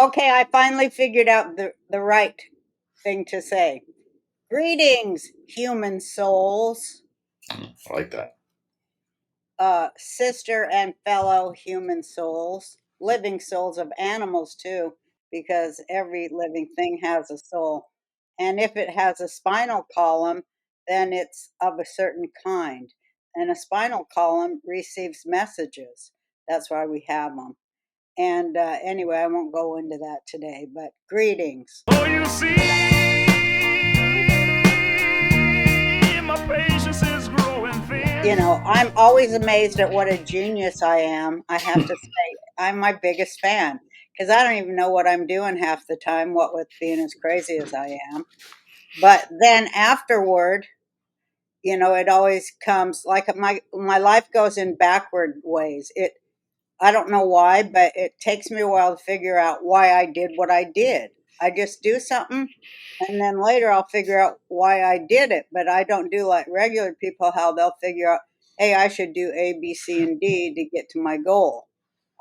Okay, I finally figured out the right thing to say. Greetings, human souls, I like that. sister and fellow human souls, living souls of animals too, because every living thing has a soul. And if it has a spinal column, then it's of a certain kind. And a spinal column receives messages. That's why we have them. And anyway, I won't go into that today, but greetings. Oh, you see, my patience is growing You thin. know, I'm always amazed at what a genius I am. I have to say, I'm my biggest fan because I don't even know what I'm doing half the time, what with being as crazy as I am. But then afterward, it always comes like my life goes in backward ways. I don't know why, but it takes me a while to figure out why I did what I did. I just do something and then later I'll figure out why I did it, but I don't do like regular people how they'll figure out, hey, I should do A, B, C, and D to get to my goal.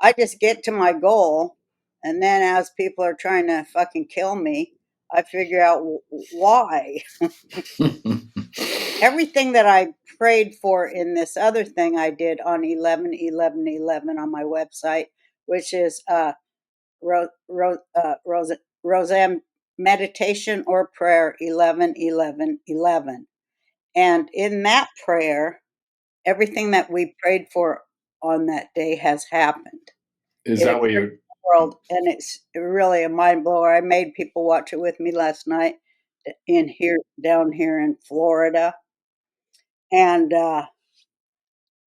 I just get to my goal, and then as people are trying to fucking kill me, I figure out why. Everything that I prayed for in this other thing I did on 11/11/11 on my website, which is Roseanne meditation or prayer 11/11/11. And in that prayer, everything that we prayed for on that day has happened. Is It that occurred what you're? in the world, and it's really a mind blower. I made people watch it with me last night in here down here in Florida, and uh,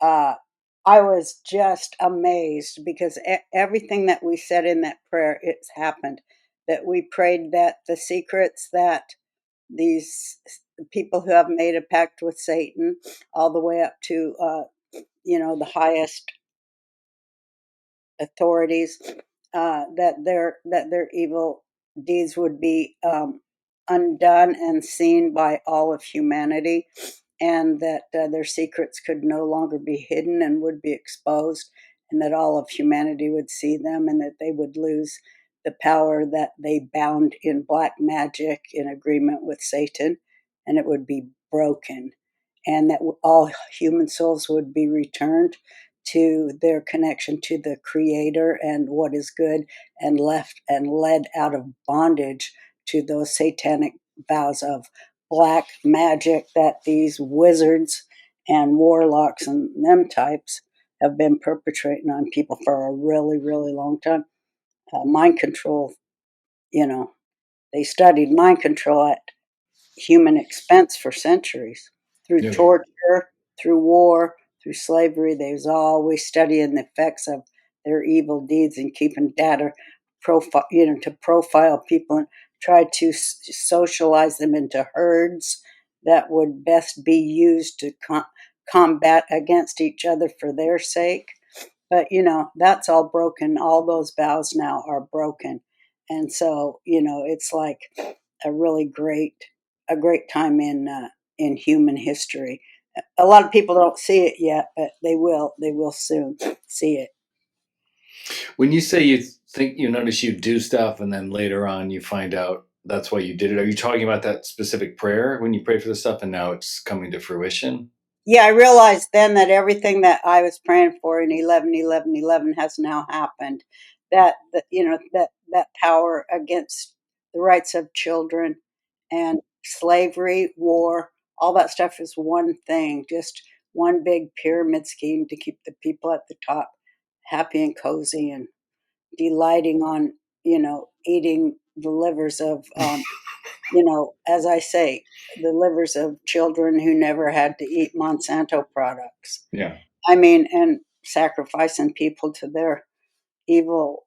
I was just amazed because everything that we said in that prayer, it's happened. That we prayed that the secrets that these people who have made a pact with Satan, all the way up to the highest authorities, that their evil deeds would be undone and seen by all of humanity, and that their secrets could no longer be hidden and would be exposed, and that all of humanity would see them, and that they would lose the power that they bound in black magic in agreement with Satan, and it would be broken, and that all human souls would be returned to their connection to the creator and what is good, and left and led out of bondage to those satanic vows of black magic that these wizards and warlocks and them types have been perpetrating on people for a really, really long time. Mind control, you know, they studied mind control at human expense for centuries through Yeah. torture, through war, through slavery. They was always studying the effects of their evil deeds and keeping data to profile people and try to socialize them into herds that would best be used to combat against each other for their sake. But that's all broken. All those vows now are broken, and so it's like a really great time in human history. A lot of people don't see it yet, but they will. They will soon see it. When you say you think you notice you do stuff and then later on you find out that's why you did it, are you talking about that specific prayer when you prayed for the stuff and now it's coming to fruition? Yeah, I realized then that everything that I was praying for in 11/11/11 has now happened. That power against the rights of children and slavery, war, all that stuff is one thing, just one big pyramid scheme to keep the people at the top happy and cozy and delighting on, eating the livers of, as I say, the livers of children who never had to eat Monsanto products. Yeah. I mean, and sacrificing people to their evil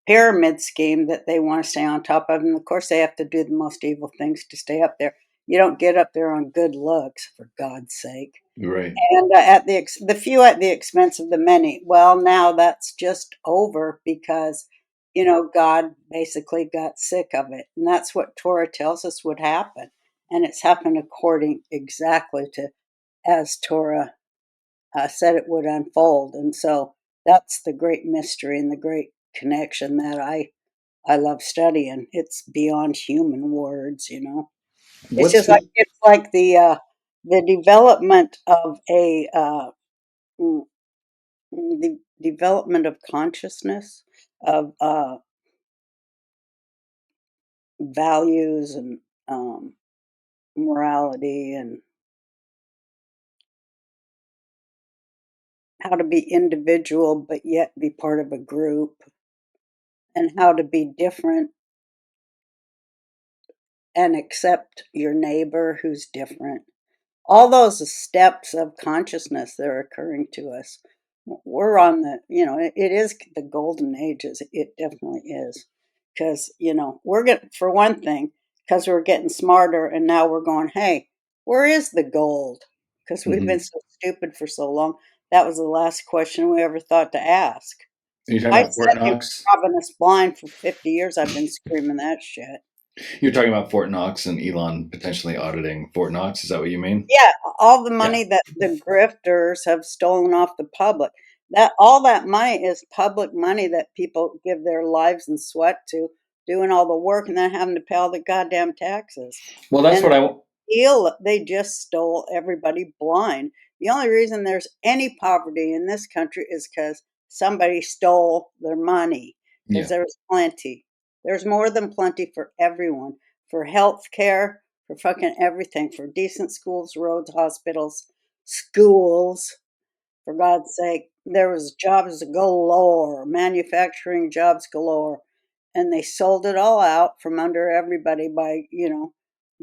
pyramid scheme that they want to stay on top of. And of course, they have to do the most evil things to stay up there. You don't get up there on good looks, for God's sake. Right. And at the few at the expense of the many. Well, now that's just over because God basically got sick of it, and that's what Torah tells us would happen, and it's happened according exactly to as Torah said it would unfold. And so that's the great mystery and the great connection that I I love studying. It's beyond human words, you know. It's What's just like the the development of mm, the development of consciousness of values and um, morality and how to be individual but yet be part of a group and how to be different and accept your neighbor who's different. All those steps of consciousness that are occurring to us. We're on it is the golden ages. It definitely is. Because, we're getting, for one thing, because we're getting smarter and now we're going, hey, where is the gold? Because we've Mhm. been so stupid for so long. That was the last question we ever thought to ask. Are you talking I about Fort said they Knox? were robbing us blind for 50 years. I've been screaming that shit. You're talking about Fort Knox and Elon potentially auditing Fort Knox. Is that what you mean? Yeah, all the Yeah. money that the grifters have stolen off the public. All that money is public money that people give their lives and sweat to, doing all the work and then having to pay all the goddamn taxes. Well, that's And what I. they just stole everybody blind. The only reason there's any poverty in this country is because somebody stole their money. Because Yeah. there's plenty. There's more than plenty for everyone, for health care, for fucking everything, for decent schools, roads, hospitals, schools. For God's sake, there was jobs galore, manufacturing jobs galore, and they sold it all out from under everybody by,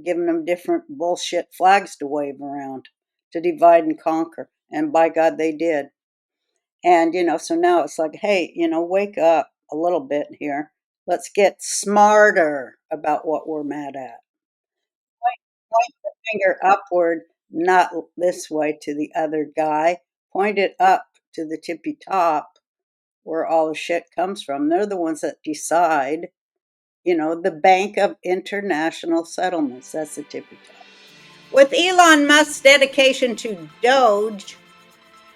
giving them different bullshit flags to wave around to divide and conquer. And by God, they did. And, so now it's like, hey, wake up a little bit here. Let's get smarter about what we're mad at. Point the finger upward, not this way to the other guy. Point it up to the tippy top where all the shit comes from. They're the ones that decide. The Bank of International Settlements. That's the tippy top. With Elon Musk's dedication to Doge,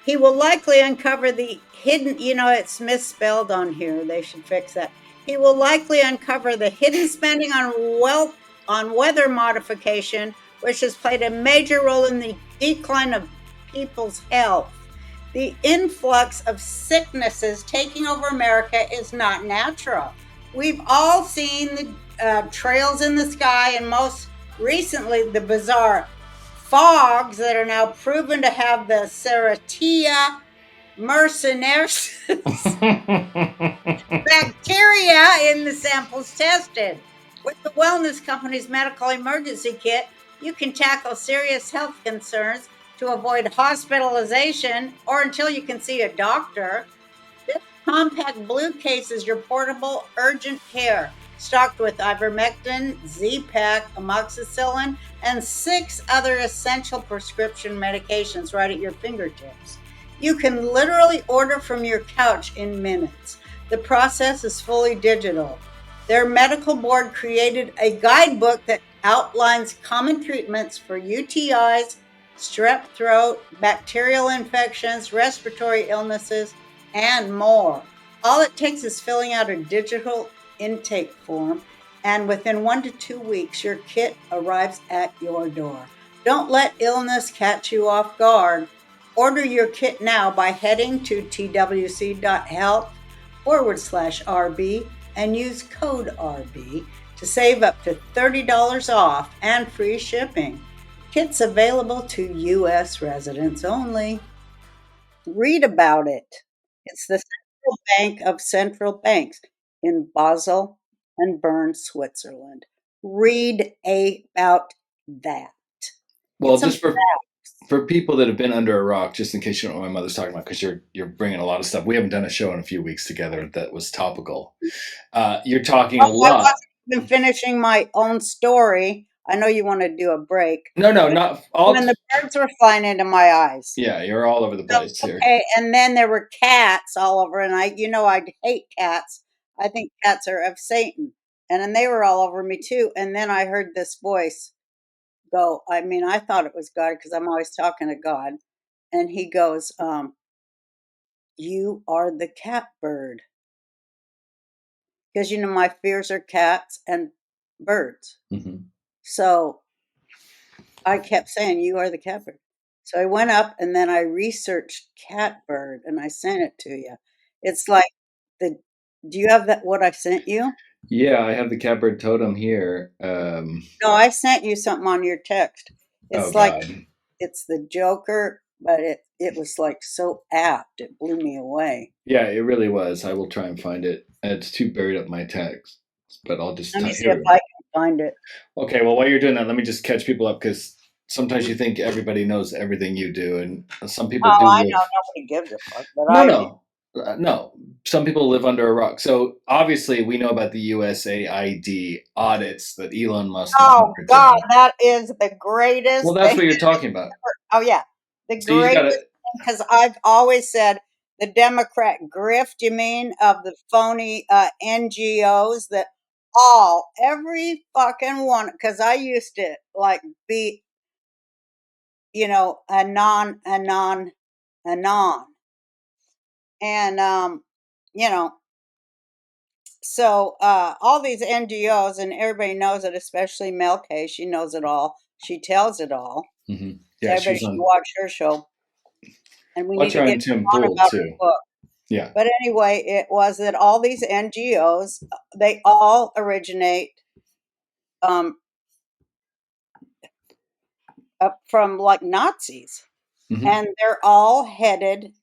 he will likely uncover the hidden, it's misspelled on here. They should fix that. He will likely uncover the hidden spending on weather modification, which has played a major role in the decline of people's health. The influx of sicknesses taking over America is not natural. We've all seen the trails in the sky, and most recently, the bizarre fogs that are now proven to have the Serratia mercenaries bacteria in the samples tested. With the wellness company's medical emergency kit, you can tackle serious health concerns to avoid hospitalization or until you can see a doctor. This compact blue case is your portable urgent care, stocked with ivermectin, Z-Pak, amoxicillin, and 6 other essential prescription medications right at your fingertips. You can literally order from your couch in minutes. The process is fully digital. Their medical board created a guidebook that outlines common treatments for UTIs, strep throat, bacterial infections, respiratory illnesses, and more. All it takes is filling out a digital intake form, and within 1 to 2 weeks, your kit arrives at your door. Don't let illness catch you off guard. Order your kit now by heading to twc.health/RB and use code RB to save up to $30 off and free shipping. Kits available to U.S. residents only. Read about it. It's the Central Bank of Central Banks in Basel and Bern, Switzerland. Read about that. Well, Get some just facts. for people that have been under a rock, just in case you don't know what my mother's talking about, because you're bringing a lot of stuff. We haven't done a show in a few weeks together that was topical. You're talking a Oh, I lot. wasn't even finishing my own story. I know you want to do a break, No, no, but not all. when the birds were flying into my eyes. Yeah, you're all over the So, place here. okay, and then there were cats all over, and I hate cats. I think cats are of Satan, and then they were all over me too. And then I heard this voice go. I mean, I thought it was God because I'm always talking to God, and He goes, "You are the catbird." because my fears are cats and birds. Mm-hmm. So I kept saying, "You are the catbird." So I went up and then I researched catbird and I sent it to you. It's like the. Do you have that? What I sent you? Yeah, I have the catbird totem here. No, I sent you something on your text. Oh It's like God. it's the Joker, but it was like so apt. It blew me away. Yeah, it really was. I will try and find it. It's too buried up my text, but I'll just Let me see here if we I go. can find it. Okay, well, while you're doing that, let me just catch people up because sometimes you think everybody knows everything you do, and some people Oh, do I live. know nobody gives a fuck, but No, I do. no, no. Some people live under a rock. So obviously, we know about the USAID audits that Elon Musk is Oh God, hunkered. that is the Well, greatest that's thing what you're talking about. ever. Oh yeah, the So you got greatest to. thing because I've always said the Democrat grift. You mean of the phony NGOs that every fucking one? Because I used to like be anon, and you know so all these NGOs, and everybody knows it, especially Mel K. She knows it all. She tells it all. Mhm. So Yeah, everybody she's should on. watch her show. And we need Watch to her get on Tim on Pool about her too. book. Yeah. But anyway, it was that all these NGOs, they all originate um, up from like Nazis. Hmm. And they're all headed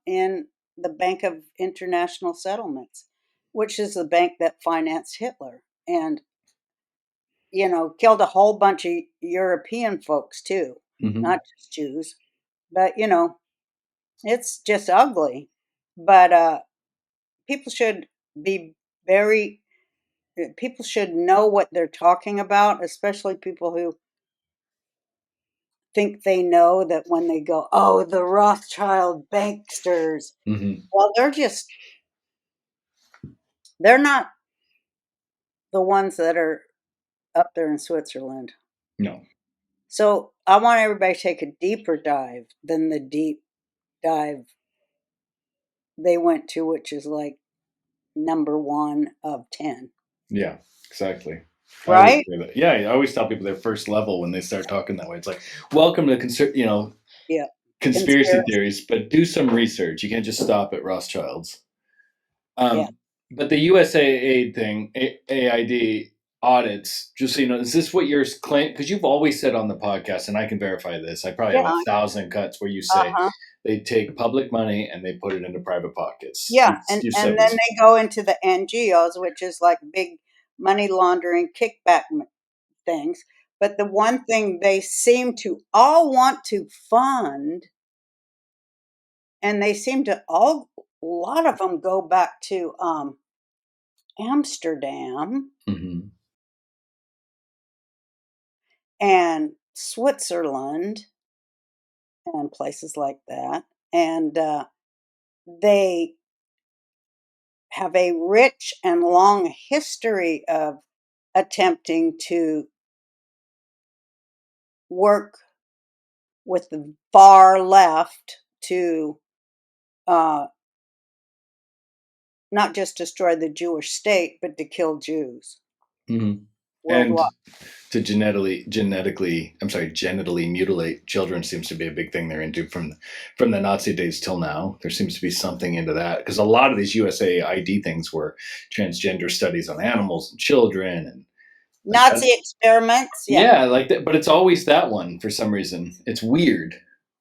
in the Bank of International Settlements, which is the bank that financed Hitler. And killed a whole bunch of European folks too, Hmm. not just Jews. But it's just ugly. But people should be very. People should know what they're talking about, especially people who think they know that when they go, "Oh, the Rothschild banksters." Hmm. Well, they're not the ones that are up there in Switzerland. No. So I want everybody to take a deeper dive than the deep dive they went to, which is like number one of 10. Yeah, exactly. I always Right? say that. Yeah, I always tell people their first level when they start talking that way. It's like, welcome to Yeah. conspiracy Conspiracy. theories, but do some research. You can't just stop at Rothschilds. Yeah. But the USAID thing, AID audits, just so you know, is this what you're claiming? Because you've always said on the podcast, and I can verify this. I probably have Yeah. 1,000 cuts where you say Uh-huh. they take public money and they put it into private pockets. Yeah. You've, And you've and said then this. they go into the NGOs, which is like big money laundering kickback things. But the one thing they seem to all want to fund, and they seem to all a lot of them go back to Amsterdam Hmm. and Switzerland and places like that. And they have a rich and long history of attempting to work with the far left to uh, not just destroy the Jewish state, but to kill Jews Hmm. And worldwide. to genitally mutilate children seems to be a big thing they're into from the Nazi days till now. There seems to be something into that because a lot of these USAID things were transgender studies on animals and children and like that. Nazi experiments, yeah. Yeah, like that, but it's always that one for some reason. It's weird.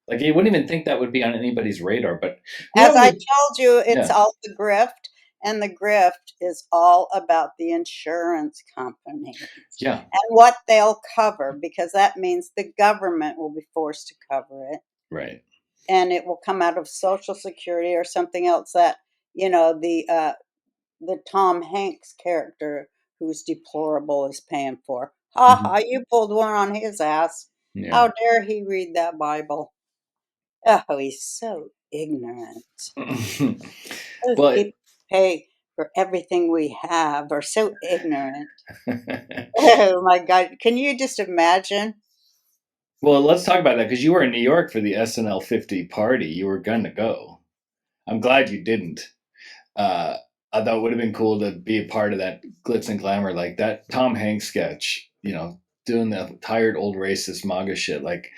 Like you wouldn't even think that would be on anybody's radar, but As I we told you, it's yeah, all the grift, and the grift is all about the insurance companies yeah, and what they'll cover, because that means the government will be forced to cover it, right. and it will come out of Social Security or something else that you know the Tom Hanks character, who's deplorable, is paying for. Ha Hmm. ha! You pulled one on his ass. Yeah. How dare he read that Bible? Oh, he's so ignorant. Those Well, people who pay for everything we have are so ignorant. Oh my God. Can you just imagine? well, let's talk about that because you were in New York for the SNL 50 party. You were going to go. I'm glad you didn't. Uh, I thought it would have been cool to be a part of that glitz and glamour, like that Tom Hanks sketch, doing the tired old racist MAGA shit. Like,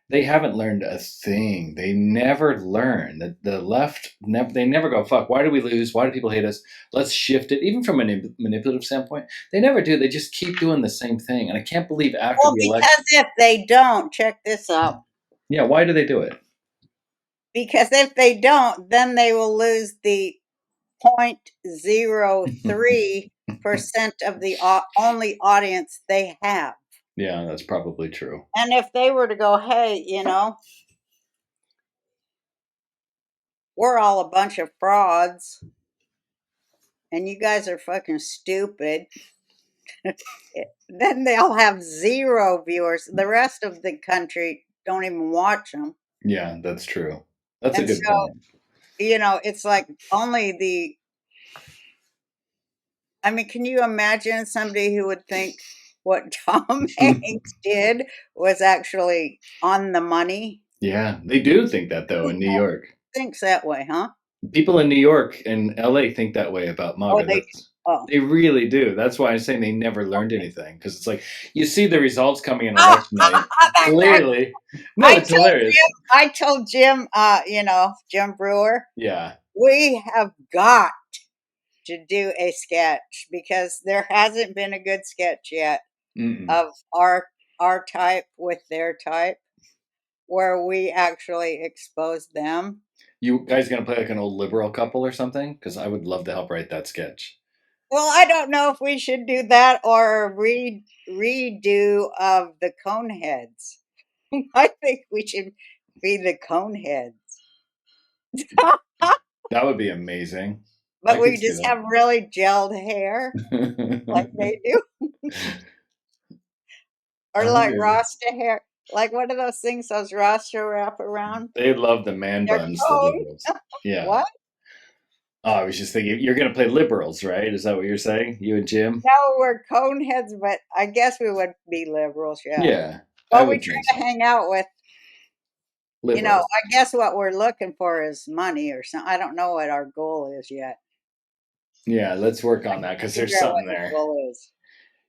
they haven't learned a thing. They never learn. The left, they never go, fuck, why do we lose? Why do people hate us? Let's shift it. Even from a manipulative standpoint, they never do. They just keep doing the same thing. And I can't believe after Well, the election. because if they don't, check this out. Yeah, why do they do it? Because if they don't, then they will lose the 0.03% of the only audience they have. Yeah, that's probably true. And if they were to go, hey, we're all a bunch of frauds and you guys are fucking stupid, then they'll have 0 viewers. The rest of the country don't even watch them. Yeah, that's true. That's And a good so, point. it's like only I mean, can you imagine somebody who would think what Tom Hanks did was actually on the money? Yeah, they do think that though in New York. Thinks that way, huh? People in New York and LA think that way about Oh, MAGA. oh. They really do. That's why I'm saying they never learned anything, because it's like you see the results coming in election night. Clearly, no, it's hilarious. I told Jim, Jim Brewer, Yeah, we have got to do a sketch because there hasn't been a good sketch yet of our type with their type where we actually expose them. You guys gonna play like an old liberal couple or something? Because I would love to help write that sketch. Well, I don't know if we should do that or a redo of the Coneheads. I think we should be the Coneheads. That would be amazing. But we just have really gelled hair like they do. Or like Rasta hair. Like, what are those things those Rasta wrap around? They love the man buns. The liberals. Yeah. What? Oh, I was just thinking, you're going to play liberals, right? Is that what you're saying? You and Jim? No, we're Coneheads, but I guess we would be liberals, yeah. Yeah. Well, we try to hang out with liberals. I guess what we're looking for is money or something. I don't know what our goal is yet. Yeah, let's work on that because there's something there. Goal is.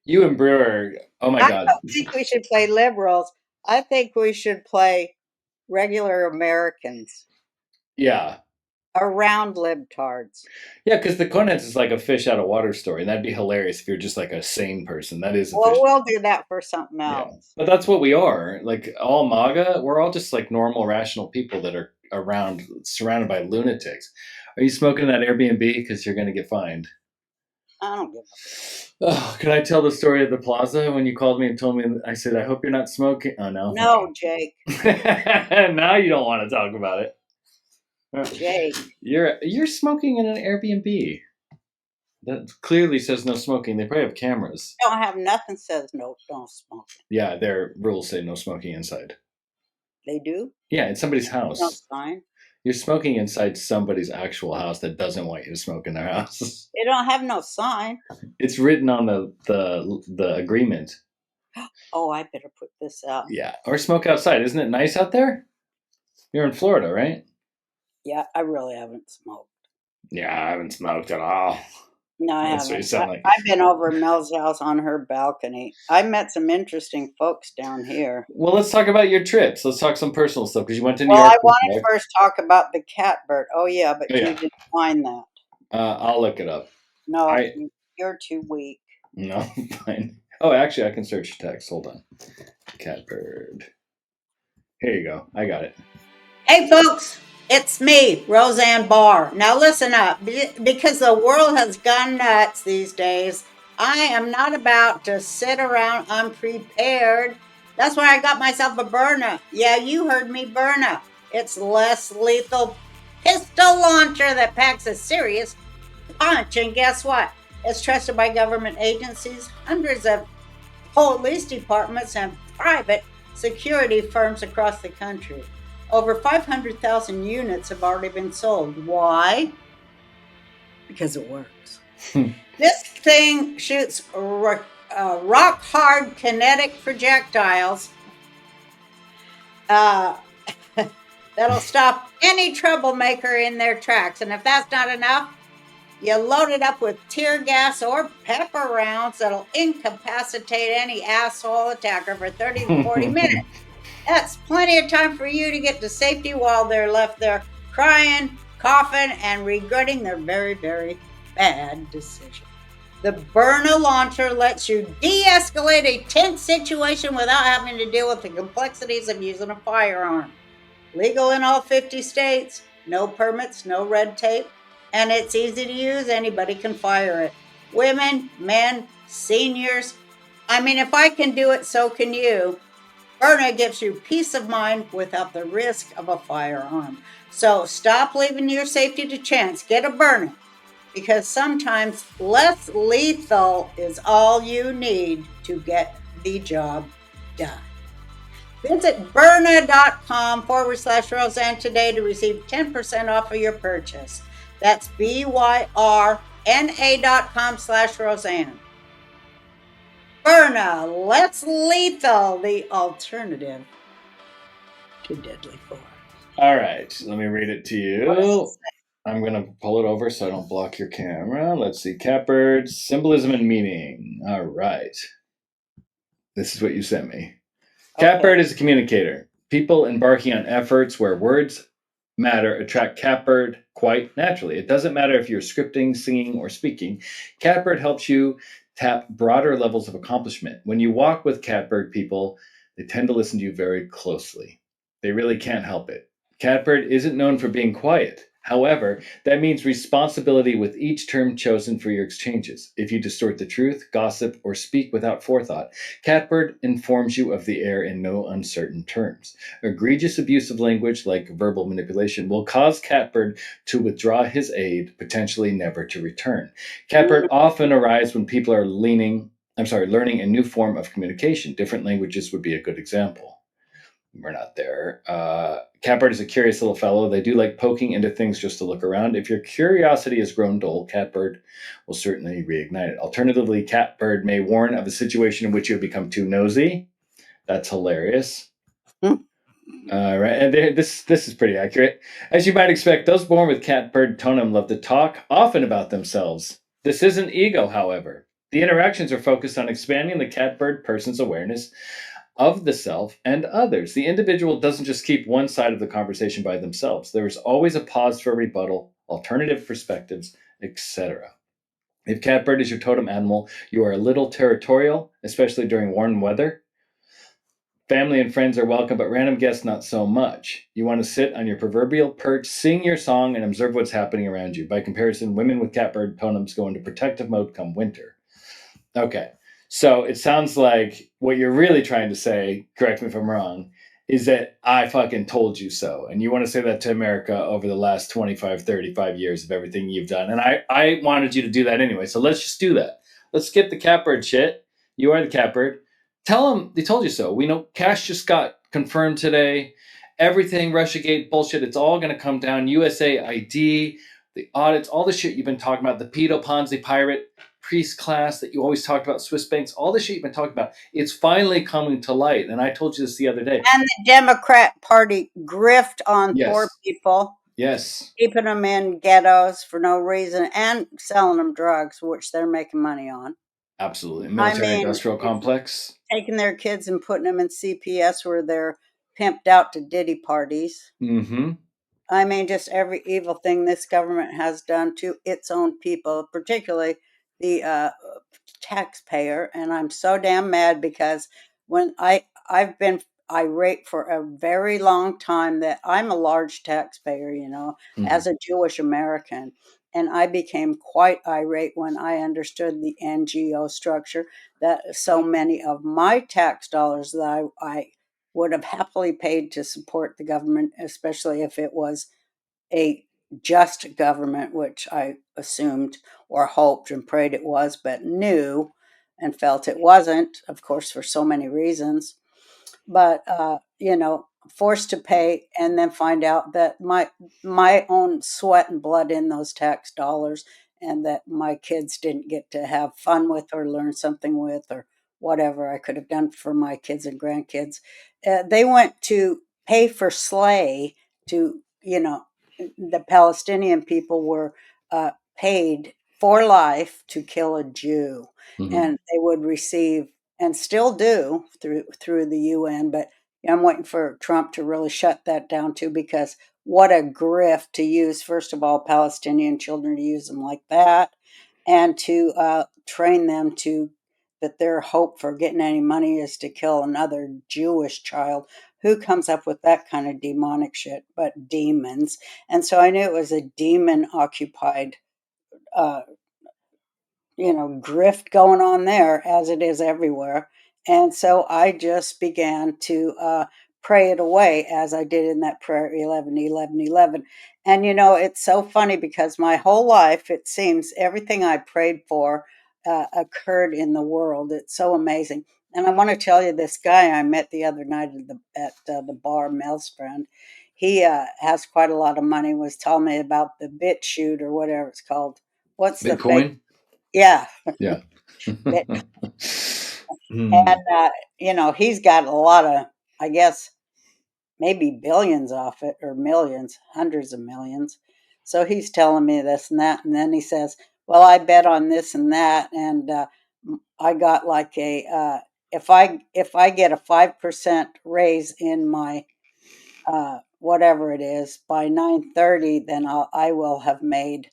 You and Brewer, oh my God. I don't think we should play liberals. I think we should play regular Americans. Yeah. Around libtards. Yeah, because the Coneheads is like a fish out of water story, and that'd be hilarious if you're just like a sane person. That is. Well, we'll do that for something else. Yeah. But that's what we are. Like all MAGA, we're all just like normal, rational people that are around, surrounded by lunatics. Are you smoking that Airbnb? Because you're going to get fined. I don't give a fuck. Oh, can I tell the story of the plaza when you called me and told me? I said, I hope you're not smoking. Oh no. No, Jake. Now you don't want to talk about it. Jake, you're smoking in an Airbnb. That clearly says no smoking. They probably have cameras. They don't have nothing says no smoking. Yeah, their rules say no smoking inside. They do? Yeah, in somebody's house. No sign. You're smoking inside somebody's actual house that doesn't want you to smoke in their house. They don't have no sign. It's written on the agreement. Oh, I better put this out. Yeah, or smoke outside. Isn't it nice out there? You're in Florida, right? Yeah, I really haven't smoked. Yeah, I haven't smoked at all. No, I haven't. I've been over Mel's house on her balcony. I met some interesting folks down here. Well, let's talk about your trips. Let's talk some personal stuff because you went to New York. Well, I wanted to first talk about the catbird. Oh, yeah, but you didn't find that. I'll look it up. No, you're too weak. No, fine. Oh, actually, I can search text. Hold on. Catbird. Here you go. I got it. Hey, folks. It's me, Roseanne Barr. Now listen up, because the world has gone nuts these days. I am not about to sit around unprepared. That's why I got myself a burner. Yeah, you heard me, burner. It's less lethal pistol launcher that packs a serious punch. And guess what? It's trusted by government agencies, hundreds of police departments, and private security firms across the country. Over 500,000 units have already been sold. Why? Because it works. This thing shoots rock-hard kinetic projectiles that'll stop any troublemaker in their tracks. And if that's not enough, You load it up with tear gas or pepper rounds that'll incapacitate any asshole attacker for 30 to 40 minutes. That's plenty of time for you to get to safety while they're left there crying, coughing, and regretting their very, very bad decision. The burner launcher lets you de escalate a tense situation without having to deal with the complexities of using a firearm. Legal in all 50 states, no permits, no red tape, and it's easy to use. Anybody can fire it. Women, men, seniors. I mean, if I can do it, so can you. Byrna gives you peace of mind without the risk of a firearm. So stop leaving your safety to chance. Get a Byrna, because sometimes less lethal is all you need to get the job done. Visit Byrna.com/Roseanne today to receive 10% off of your purchase. That's BYRNA.com/Roseanne. Byrna, less lethal, the alternative to deadly force. All right, let me read it to What does it you. say? I'm going to pull it over so I don't block your camera. Let's see. Catbird, symbolism and meaning. All right. This is what you sent me. Catbird Okay. is a communicator. People embarking on efforts where words matter attract catbird quite naturally. It doesn't matter if you're scripting, singing, or speaking. Catbird helps you tap broader levels of accomplishment. When you walk with catbird people, they tend to listen to you very closely. They really can't help it. Catbird isn't known for being quiet. However, that means responsibility with each term chosen for your exchanges. If you distort the truth, gossip, or speak without forethought, Catbird informs you of the air in no uncertain terms. Egregious abuse of language, like verbal manipulation, will cause Catbird to withdraw his aid, potentially never to return. Catbird often arrives when people are learning a new form of communication. Different languages would be a good example. We're not there. Catbird is a curious little fellow. They do like poking into things just to look around. If your curiosity has grown dull, Catbird will certainly reignite it. Alternatively, Catbird may warn of a situation in which you have become too nosy. That's hilarious. All right, and this is pretty accurate. As you might expect, those born with Catbird totem love to talk often about themselves. This isn't ego, however. The interactions are focused on expanding the Catbird person's awareness of the self and others. The individual doesn't just keep one side of the conversation by themselves. There is always a pause for rebuttal, alternative perspectives, etc. If catbird is your totem animal, you are a little territorial, especially during warm weather. Family and friends are welcome, but random guests not so much. You want to sit on your proverbial perch, sing your song, and observe what's happening around you. By comparison, women with catbird totems go into protective mode come winter. Okay. So it sounds like what you're really trying to say, correct me if I'm wrong, is that I fucking told you so. And you want to say that to America over the last 25, 35 years of everything you've done. And I wanted you to do that anyway. So let's just do that. Let's skip the catbird shit. You are the catbird. Tell them they told you so. We know Kash just got confirmed today. Everything, Russiagate bullshit, it's all going to come down. USA ID, the audits, all the shit you've been talking about, the pedo Ponzi pirate priest class that you always talked about, Swiss banks, all the shit you've been talking about, it's finally coming to light. And I told you this the other day. And the Democrat Party grift on poor Yes. people, Yes. keeping them in ghettos for no reason and selling them drugs, which they're making money on. Absolutely. I Military mean, industrial complex. taking their kids and putting them in CPS where they're pimped out to ditty parties. Mm-hmm. I mean, just every evil thing this government has done to its own people, particularly the taxpayer. And I'm so damn mad because when I've been irate for a very long time that I'm a large taxpayer, Mm-hmm. as a Jewish American. And I became quite irate when I understood the NGO structure, that so many of my tax dollars that I would have happily paid to support the government, especially if it was a just government, which I assumed or hoped and prayed it was, but knew and felt it wasn't, of course, for so many reasons. But forced to pay and then find out that my own sweat and blood in those tax dollars, and that my kids didn't get to have fun with or learn something with or whatever I could have done for my kids and grandkids. They went to pay for slay to, the Palestinian people were paid for life to kill a Jew, Mhm. and they would receive, and still do through the UN. But I'm waiting for Trump to really shut that down too, because what a grift to use, first of all, Palestinian children, to use them like that, and to train them to that their hope for getting any money is to kill another Jewish child. Who comes up with that kind of demonic shit but demons? And so I knew it was a demon occupied uh, grift going on there, as it is everywhere. And so I just began to pray it away, as I did in that prayer, 11, 11, 11. And it's so funny, because my whole life, it seems, everything I prayed for occurred in the world. It's so amazing. And I want to tell you, this guy I met the other night at the bar, Mel's friend, he has quite a lot of money, was telling me about the bit shoot, or whatever it's called. What's the fake? Bitcoin? Yeah. Yeah. Bit. Hmm. And he's got a lot of, I guess, maybe billions off it, or millions, hundreds of millions. So he's telling me this and that, and then he says, "Well, I bet on this and that, and I got like a if I get a 5% raise in my whatever it is by 9:30, then I will have made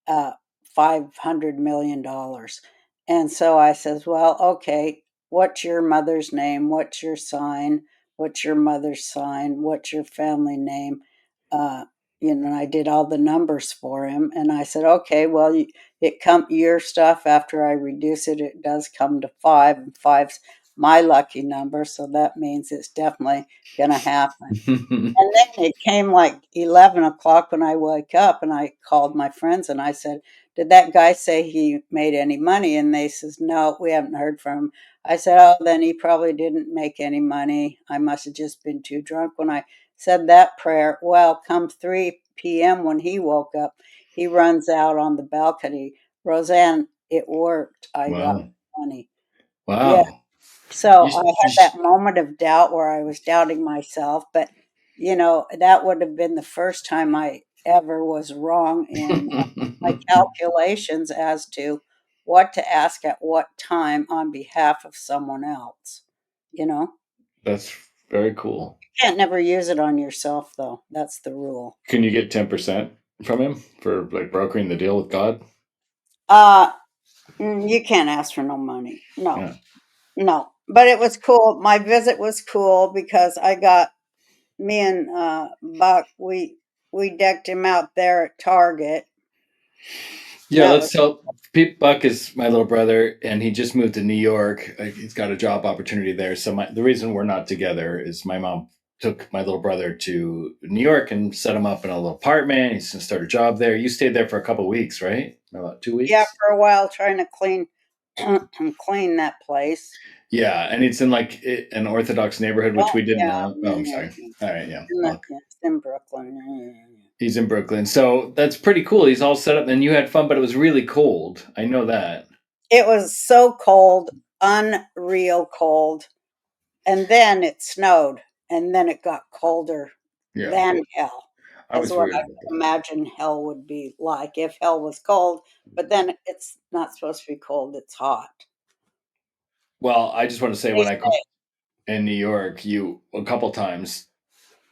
uh, $500 million." And so I says, "Well, okay, what's your mother's name? What's your sign? What's your mother's sign? What's your family name?" Uh, and I did all the numbers for him. And I said, "Okay, well, your stuff, after I reduce it, it does come to five, and five's my lucky number. So that means it's definitely going to happen." And then it came like 11 o'clock when I wake up, and I called my friends and I said, "Did that guy say he made any money?" And they says, "No, we haven't heard from him." I said, "Oh, then he probably didn't make any money. I must have just been too drunk when I said that prayer." Well, come 3 p.m. when he woke up, he runs out on the balcony. "Roseanne, it worked. I got Wow. money." Yeah. Wow. So You, I you had that moment of doubt where I was doubting myself, but that would have been the first time I ever was wrong in my calculations as to what to ask at what time on behalf of someone else. You That's very cool. can't never use it on yourself, though. That's the rule. Can you get 10% from him for like brokering the deal with God? Uh, you can't ask for no money. No, Yeah. no. But it was cool. My visit was cool because I got me and Buck. We decked him out there at Target. Yeah, That let's was tell Pete Buck is my little brother, and he just moved to New York. He's got a job opportunity there. So the reason we're not together is my mom took my little brother to New York and set him up in a little apartment. He's going to start a job there. You stayed there for a couple of weeks, right? About two yeah, weeks. for a while trying to clean clean that place. Yeah, and it's in like an Orthodox neighborhood, which Oh we didn't yeah, know. Oh, yeah, I'm yeah, sorry. yeah. All right, yeah. Well, Yeah, it's in Brooklyn. Yeah, yeah, yeah, yeah. he's in Brooklyn, so that's pretty cool. He's all set up, and you had fun, but it was really cold. I know that. It was so cold, unreal cold, and then it snowed, and then it got colder Yeah, than hell. I Is was what worried I about can that. imagine hell would be like if hell was cold. But then it's not supposed to be cold; it's hot. Well, I just want to say What do you when I say? in New York, you a couple times.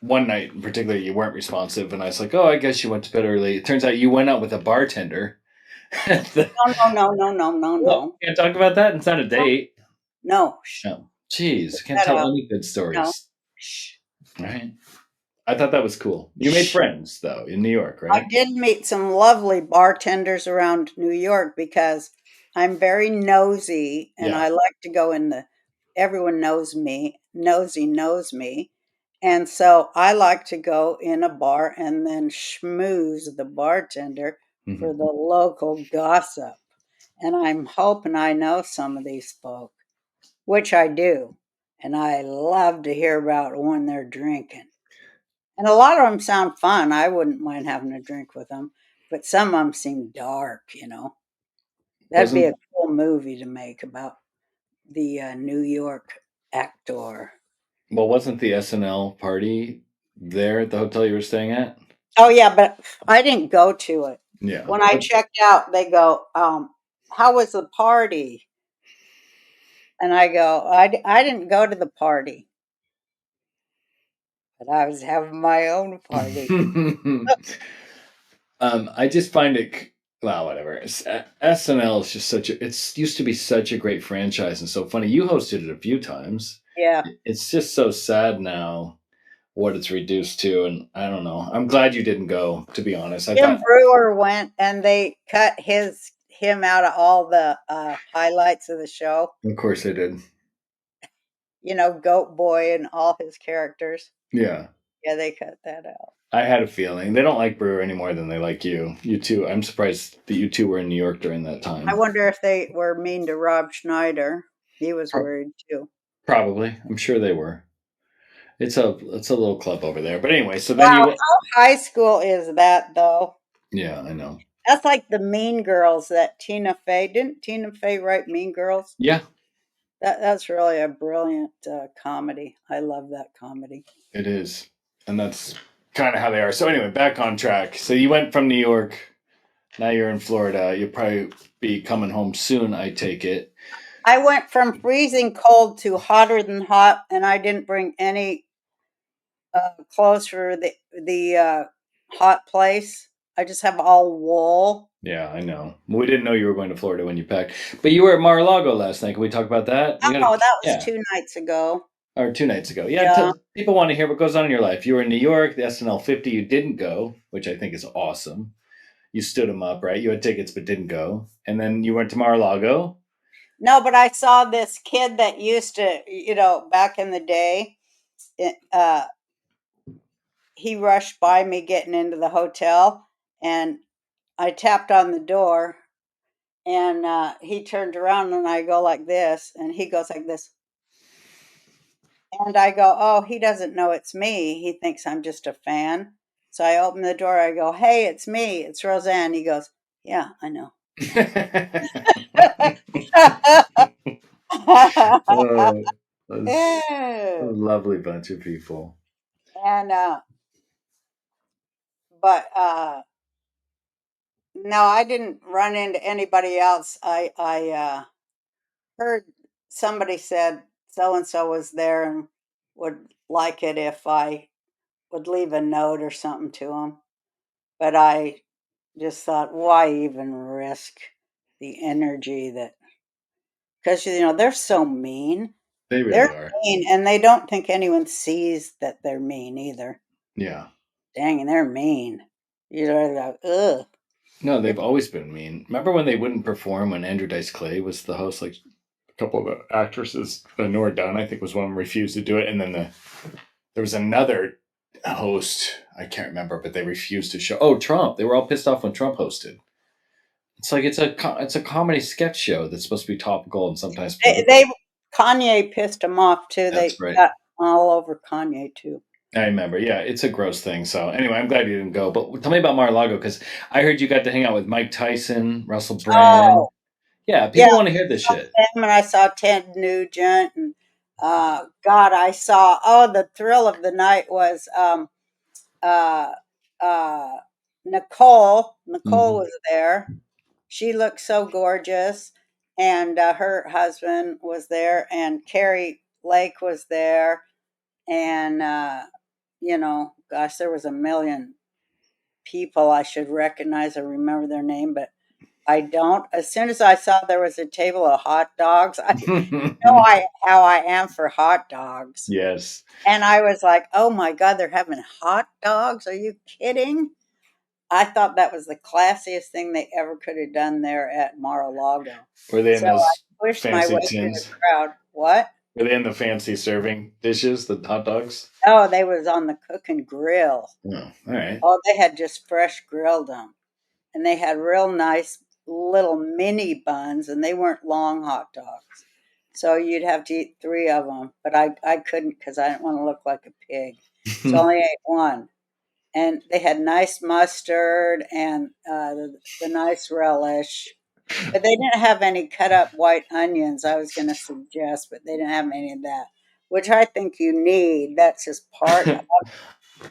One night in particular, you weren't responsive, and I was like, "Oh, I guess you went to bed early." It turns out you went out with a bartender. No, no, no, no, no, no, What? no. Can't talk about that. It's not a date. No, shh, No, jeez, can't that tell out. any good No, stories. shh, All right, I thought that was cool. You made shh. friends though in New York, I right? did meet some lovely bartenders around New York, because I'm very nosy and Yeah. I like to go in the everyone knows me, nosy knows me. And so I like to go in a bar and then schmooze the bartender for Hmm. the local gossip. And I'm hoping I know some of these folk, which I do. And I love to hear about when they're drinking. And a lot of them sound fun. I wouldn't mind having a drink with them, but some of them seem dark. That'd be a Wasn't cool movie to make about the New York actor. wasn't the SNL party there at the hotel you were staying at? Oh yeah, but I didn't go to it. Yeah. When I checked out, they go, "How was the party?" And I go, I didn't go to the party, but I was having my own party." I just find it well, whatever. SNL is just such a. It's used to be such a great franchise and so funny. You hosted it a few times. Yeah. It's just so sad now what it's reduced to, and I don't know. I'm glad you didn't go. To be honest, I Jim thought, Brewer went, and they cut him out of all the highlights of the show. of course, they did. Goat Boy and all his characters. Yeah, Yeah, they cut that out. I had a feeling they don't like Brewer any more than they like you. You too. I'm surprised that you two were in New York during that I time. wonder if they were mean to Rob Schneider. He was Pro- worried too. Probably, I'm sure they were. It's a little club over there. But anyway, so then Wow, you. how high school is that though? Yeah, I know. That's like the Mean Girls that Tina Fey didn't Tina Fey write Mean Girls? Yeah, That's really a brilliant comedy. I love that comedy. it is. And that's kind of how they are. So anyway, back on track. So you went from New York, now you're in Florida. You'll probably be coming home soon, I take it. I went from freezing cold to hotter than hot, and I didn't bring any clothes for the hot place. I just have all wool. Yeah, I know. We didn't know you were going to Florida when you packed. But you were at Mar-a-Lago last night. Can we talk about that? You got to Oh, that was yeah, 2 nights ago. or 2 nights ago. Yeah, Yeah. people want to hear what goes on in your life. You were in New York, the SNL 50, you didn't go, which I think is awesome. You stood them up, right? You had tickets but didn't go. And then you went to Mar-a-Lago. No, but I saw this kid that used to, back in the day. It, he rushed by me getting into the hotel, and I tapped on the door, and he turned around, and I go like this, and he goes like this. And I go, "Oh, he doesn't know it's me. He thinks I'm just a fan." So I open the door. I go, "Hey, it's me. It's Roseanne." He goes, "Yeah, I know." Oh, that's a Ew. lovely bunch of people. And but no, I didn't run into anybody else. I heard somebody said so and so was there and would like it if I would leave a note or something to him. But I just thought, why even risk the energy that, because, they're so mean. They They're really are. mean, and they don't think anyone sees that they're mean either. Yeah. Dang, and they're mean. Like, ugh. No, they've always been mean. Remember when they wouldn't perform when Andrew Dice Clay was the host? Like a couple of the actresses, Nora Dunn, I think, was one of them, refused to do it, and then there was another host. I can't remember, but they refused to show. Oh, Trump! They were all pissed off when Trump hosted. It's like it's a comedy sketch show that's supposed to be topical and sometimes They, political. they Kanye pissed them off too. That's They right. got all over Kanye too. I remember. Yeah, it's a gross thing. So anyway, I'm glad you didn't go. But tell me about Mar-a-Lago because I heard you got to hang out with Mike Tyson, Russell Brand. Oh, Yeah, yeah, people want to hear this shit. him, and I saw Ted Nugent, and God, I saw. Oh, the thrill of the night was uh, uh, Nicole. Nicole Hmm. was there. She looked so gorgeous, and her husband was there, and Carrie Lake was there, and gosh, there was a million people I should recognize or remember their name, but I don't. As soon as I saw there was a table of hot dogs, I know how I am for hot dogs. Yes. And I was like, "Oh my God, they're having hot dogs? Are you kidding?" I thought that was the classiest thing they ever could have done there at Mar-a-Lago. Were they in So I those pushed my fancy way through the tins? crowd. What? Were they in the fancy serving dishes, the hot dogs? Oh, they was on the cooking grill. Oh, all right. Oh, they had just fresh grilled them. And they had real nice little mini buns, and they weren't long hot dogs. So you'd have to eat three of them, but I couldn't because I didn't want to look like a pig. So I only ate one. And they had nice mustard and the nice relish. But they didn't have any cut up white onions, I was going to suggest, but they didn't have any of that, which I think you need. That's just part of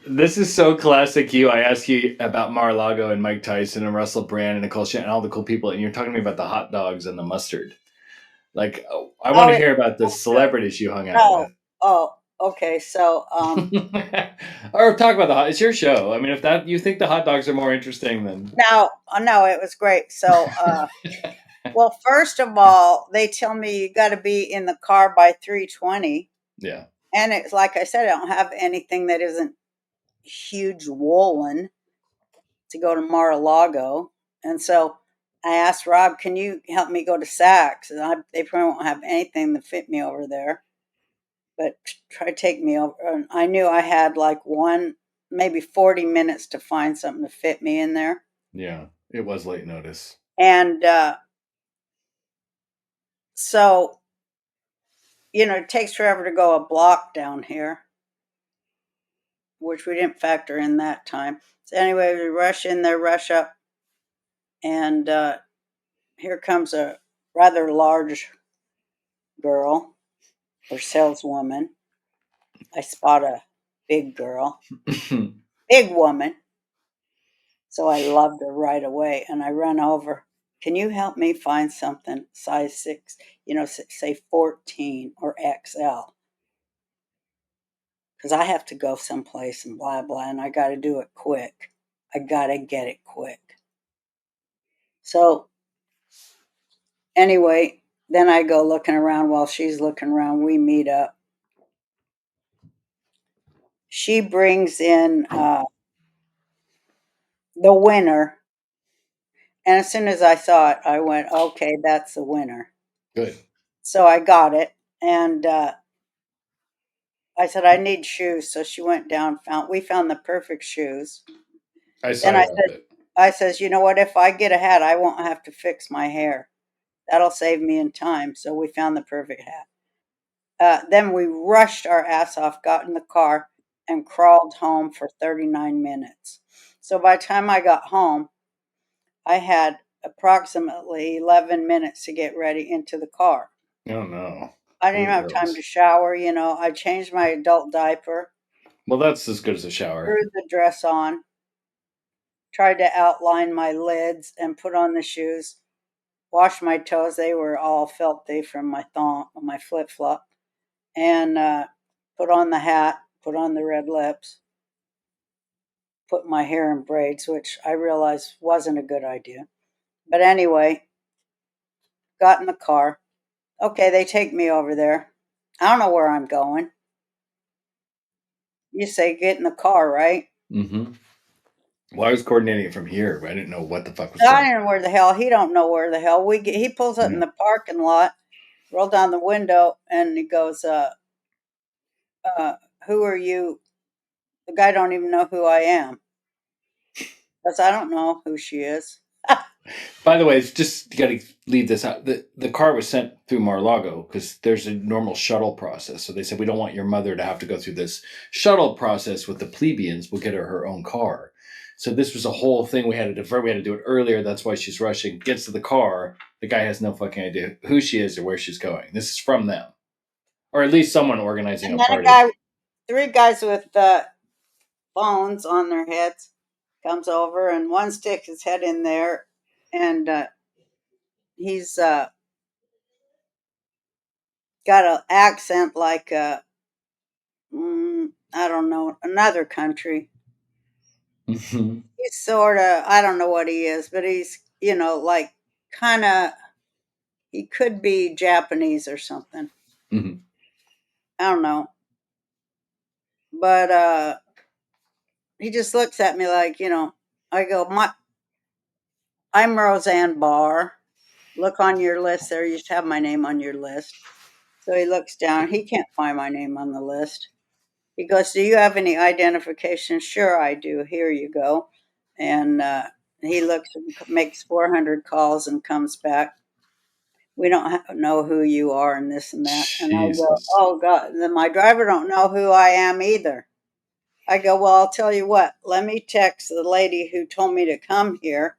This is so classic you. I ask you about Mar-a-Lago and Mike Tyson and Russell Brand and Nicole Shannon and all the cool people, and you're talking to me about the hot dogs and the mustard. Like, oh, I want Oh, to it's hear about the so good. celebrities you hung out No. with. Oh, okay. So, Or talk about the hot. It's your show. I mean, if that you think the hot dogs are more interesting than. now, no, it was great. So, well, first of all, they tell me you got to be in the car by 3:20, Yeah. and it's like I said, I don't have anything that isn't huge woolen to go to Mar-a-Lago, and so I asked Rob, "Can you help me go to Saks?" And they probably won't have anything to fit me over there, but try to take me over. And I knew I had like maybe 40 minutes to find something to fit me in there, Yeah. It was late notice. and so it takes forever to go a block down here, which we didn't factor in that time. So anyway, we rush in there, rush up, and here comes a rather large girl or saleswoman. I spot a big girl, big woman. So I loved her right away, and I run over. Can you help me find something size six? Say 14 or XL, because I have to go someplace and blah blah, and I got to do it quick. I got to get it quick. So anyway, then I go looking around while she's looking around. We meet up. She brings in the winner. And as soon as I saw it, I went, okay, that's the winner. Good. So I got it. And I said, I need shoes. So she went down, we found the perfect shoes. I saw Then your outfit. I says, you know what? If I get a hat, I won't have to fix my hair. That'll save me in time. So we found the perfect hat. Then we rushed our ass off, got in the car, and crawled home for 39 minutes. So by the time I got home, I had approximately 11 minutes to get ready into the car. Oh no. I didn't Those even have time to girls. shower. I changed my adult diaper, Well, that's as good as a shower. threw the dress on, tried to outline my lids, and put on the shoes. Washed my toes; they were all filthy from my flip flop, and put on the hat, put on the red lips, put my hair in braids, which I realized wasn't a good idea. But anyway, got in the car. Okay, they take me over there. I don't know where I'm going. You say get in the car, right? Mm-hmm. Well, I was coordinating it from here, but I didn't know what the fuck was I going don't know where the hell. He don't know where the hell he pulls up in on. the parking lot, roll down the window, and he goes, uh, "Who are you?" The guy don't even know who I am. Because I don't know who she is. By the way, it's just you got to leave this out. The car was sent through Mar-a-Lago because there's a normal shuttle process. So they said we don't want your mother to have to go through this shuttle process with the plebeians. We'll get her own car. So this was a whole thing we had to defer. We had to do it earlier. That's why she's rushing. Gets to the car. The guy has no fucking idea who she is or where she's going. This is from them, or at least someone organizing And a then party. three guys with phones on their heads comes over, and one sticks his head in there, and he's got an accent like I don't know, another country. Mhm. He's sort of, I don't know what he is, but he's, like kind of, he could be Japanese or something. Mhm. I don't know. But he just looks at me like, I go, I'm Roseanne Barr. Look on your list there. You should have my name on your list. So he looks down. He can't find my name on the list. He goes, do you have any identification? Sure, I do. Here you go. And he looks, makes 400 calls and comes back. We don't know who you are and this and that. And I go, Jesus. oh God. And then my driver don't know who I am either. I go, well, I'll tell you what. Let me text the lady who told me to come here.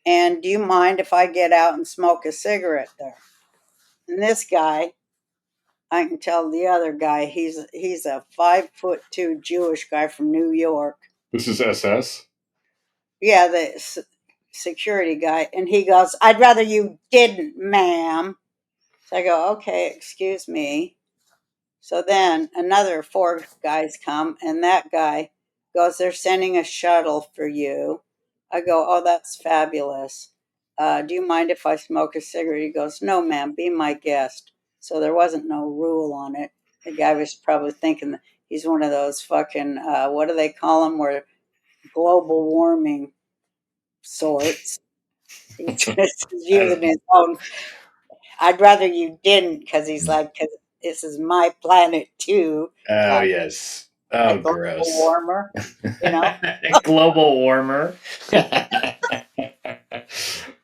And do you mind if I get out and smoke a cigarette there? And this guy I can tell the other guy he's a 5'2" Jewish guy from New York. This is SS. Yeah, the security guy, and he goes, "I'd rather you didn't, ma'am." So I go, "Okay, excuse me." So then another four guys come, and that guy goes, "They're sending a shuttle for you." I go, "Oh, that's fabulous. Do you mind if I smoke a cigarette?" He goes, "No, ma'am, be my guest." So there wasn't no rule on it. The guy was probably thinking that he's one of those fucking, what do they call them, where global warming sorts. He's just using his own. I'd rather you didn't, because he's like, because this is my planet too, Oh kind of yes. a Oh, global gross. warmer, you know. Global warmer.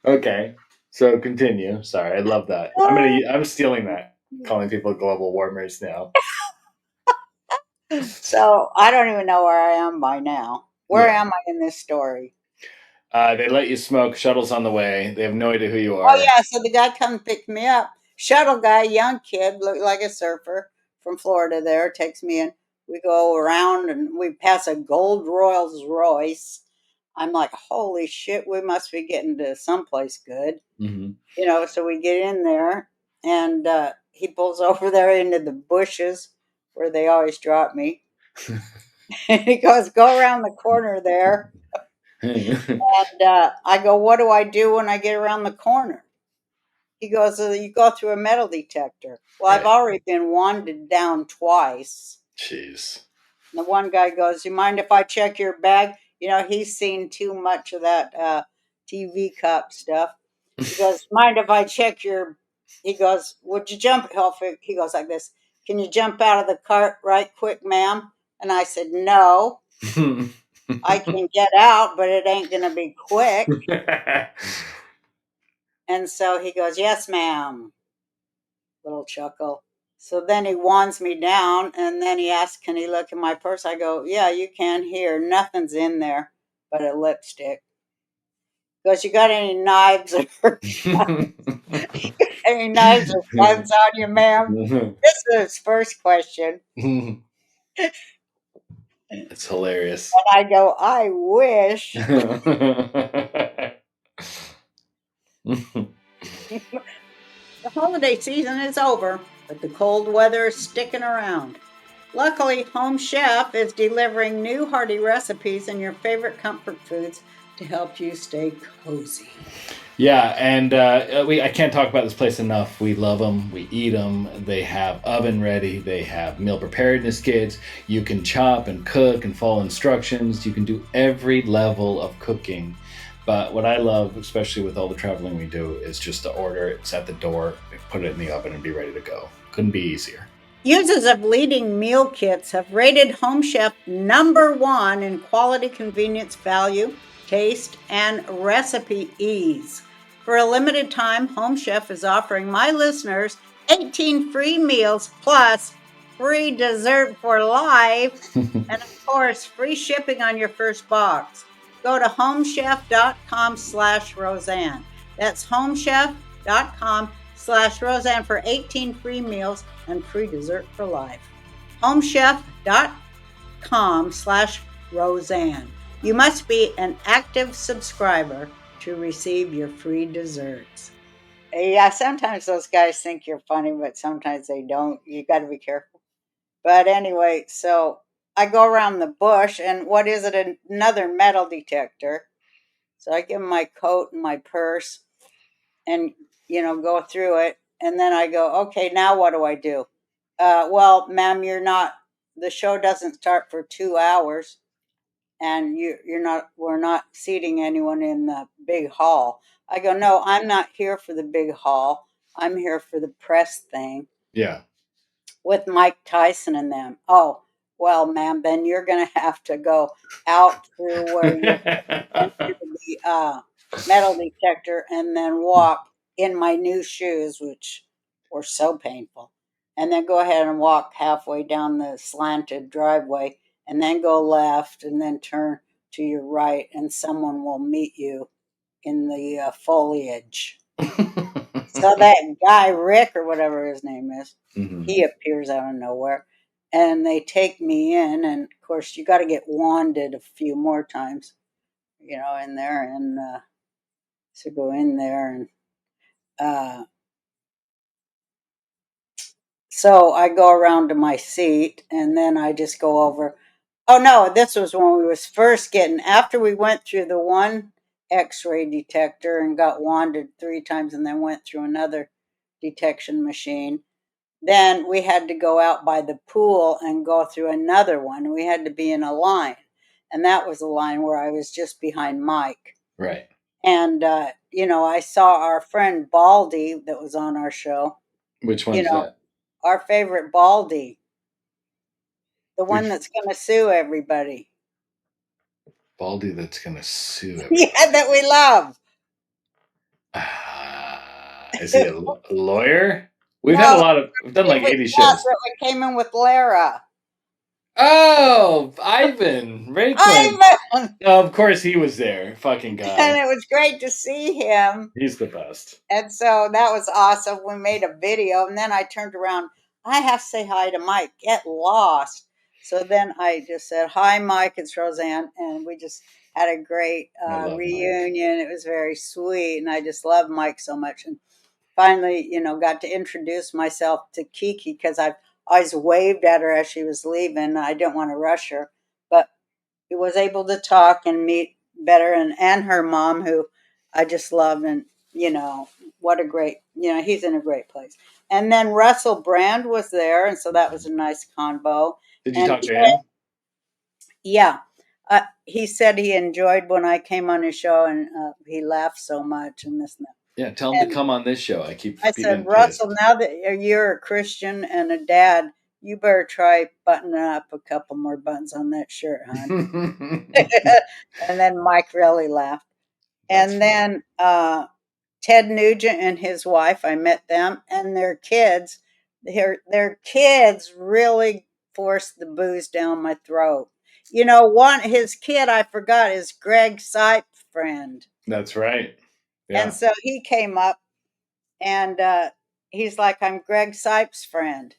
Okay. So continue. Sorry, I love that. I'm stealing that. Calling people global warmers now. So I don't even know where I am by now. Where Yeah. am I in this story? They let you smoke. Shuttle's on the way. They have no idea who you Oh are. yeah, so the guy come pick me up. Shuttle guy, young kid, looked like a surfer from Florida. There takes me in. We go around and we pass a gold Rolls Royce. I'm like, holy shit, we must be getting to someplace good. Hmm. So we get in there, and he pulls over there into the bushes where they always drop me. And he goes, "Go around the corner there." And I go, "What do I do when I get around the corner?" He goes, "You go through a metal detector." Well, I've Right. already been wanded down twice. Jeez. And the one guy goes, "You mind if I check your bag?" He's seen too much of that TV cop stuff. He goes, "Mind if I check your?" He goes, "Would you jump?" He goes like this. "Can you jump out of the cart right quick, ma'am?" And I said, "No, I can get out, but it ain't gonna be quick." And so he goes, "Yes, ma'am." Little chuckle. So then he wands me down, and then he asks, "Can he look in my purse?" I go, "Yeah, you can here. Nothing's in there but a lipstick." He goes, "You got any knives or any knives or guns on you, ma'am?" This is his first question. It's hilarious. And I go, "I wish." The holiday season is over, but the cold weather is sticking around. Luckily, Home Chef is delivering new hearty recipes and your favorite comfort foods to help you stay cozy. Yeah, and I can't talk about this place enough. We love them. We eat them. They have oven ready. They have meal preparedness kits. You can chop and cook and follow instructions. You can do every level of cooking. But what I love, especially with all the traveling we do, is just to order. It's at the door, put it in the oven, and be ready to go. Couldn't be easier. Users of leading meal kits have rated Home Chef #1 in quality, convenience, value, taste, and recipe ease. For a limited time, Home Chef is offering my listeners 18 free meals plus free dessert for life, and of course, free shipping on your first box. Go to homechef.com/Roseanne. That's homechef.com/Roseanne for 18 free meals and free dessert for life. Homechef.com/Roseanne. You must be an active subscriber to receive your free desserts. Yeah, sometimes those guys think you're funny, but sometimes they don't. You got to be careful. But anyway, so I go around the bush, and what is it? Another metal detector. So I give him my coat and my purse, and go through it, and then I go, "Okay, now what do I do?" "Well, ma'am, you're not. The show doesn't start for 2 hours, and you're not. We're not seating anyone in the big hall." I go, "No, I'm not here for the big hall. I'm here for the press thing Yeah. with Mike Tyson and them." "Oh, well, ma'am, then you're going to have to go out through where you're into the metal detector and then walk in my new shoes, which were so painful. And then go ahead and walk halfway down the slanted driveway and then go left and then turn to your right, and someone will meet you in the foliage." So that guy Rick or whatever his name is, Mhm. he appears out of nowhere, and they take me in, and of course you got to get wanded a few more times, in there, and to go in there, and uh, so I go around to my seat, and then I just go over. Oh no, this was when we was first getting after we went through the one X-ray detector and got wanded 3 times, and then went through another detection machine. Then we had to go out by the pool and go through another one. We had to be in a line. And that was a line where I was just behind Mike. Right. And, I saw our friend Baldy that was on our show, Which you one's know, that? our favorite Baldy, the one Which that's going to sue everybody. Baldy that's gonna sue Yeah, everybody? that we love. Is he a lawyer? We've had a No, lot of. We've done it like was 80 us shows. that came in with Lara. Oh, Ivan Raikkonen. Ivan! Of course, he was there. Fucking And guy. it was great to see him. He's the best. And so that was awesome. We made a video, and then I turned around. I have to say hi to Mike. Get lost. So then I just said, "Hi, Mike. It's Roseanne," and we just had a great I love Mike. reunion. It was very sweet, and I just love Mike so much. And finally, got to introduce myself to Kiki because I've always waved at her as she was leaving. I didn't want to rush her, but he was able to talk and meet better, and her mom, who I just love, and what a great, he's in a great place. And then Russell Brand was there, and so that was a nice convo. Did you And talk to him? yeah, he said he enjoyed when I came on his show, and he laughed so much, and this and that. Yeah, tell him to And come on this show. I keep I said, getting Russell, pissed. now that you're a Christian and a dad, you better try buttoning up a couple more buttons on that shirt, hon. And then Mike really laughed. That's And funny. then Ted Nugent and his wife, I met them, and their kids. Their kids really forced the booze down my throat. One his kid I forgot is Greg Sipe's friend, That's right. and Yeah. so he came up and he's like, "I'm Greg Sipe's friend."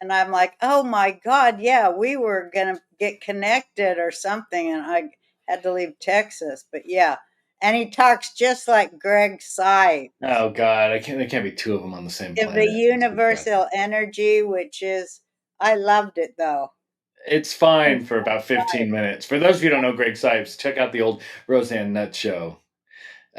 And I'm like, oh my God, yeah, we were going to get connected or something. And I had to leave Texas. But yeah. And he talks just like Greg Sipe. Oh God, I can't. There can't be two of them on the same The planet. It's universal depressing. energy, which is, I loved it though. It's fine for about 15 minutes. For those of you who don't know Greg Sipes, check out the old Roseanne Nut show,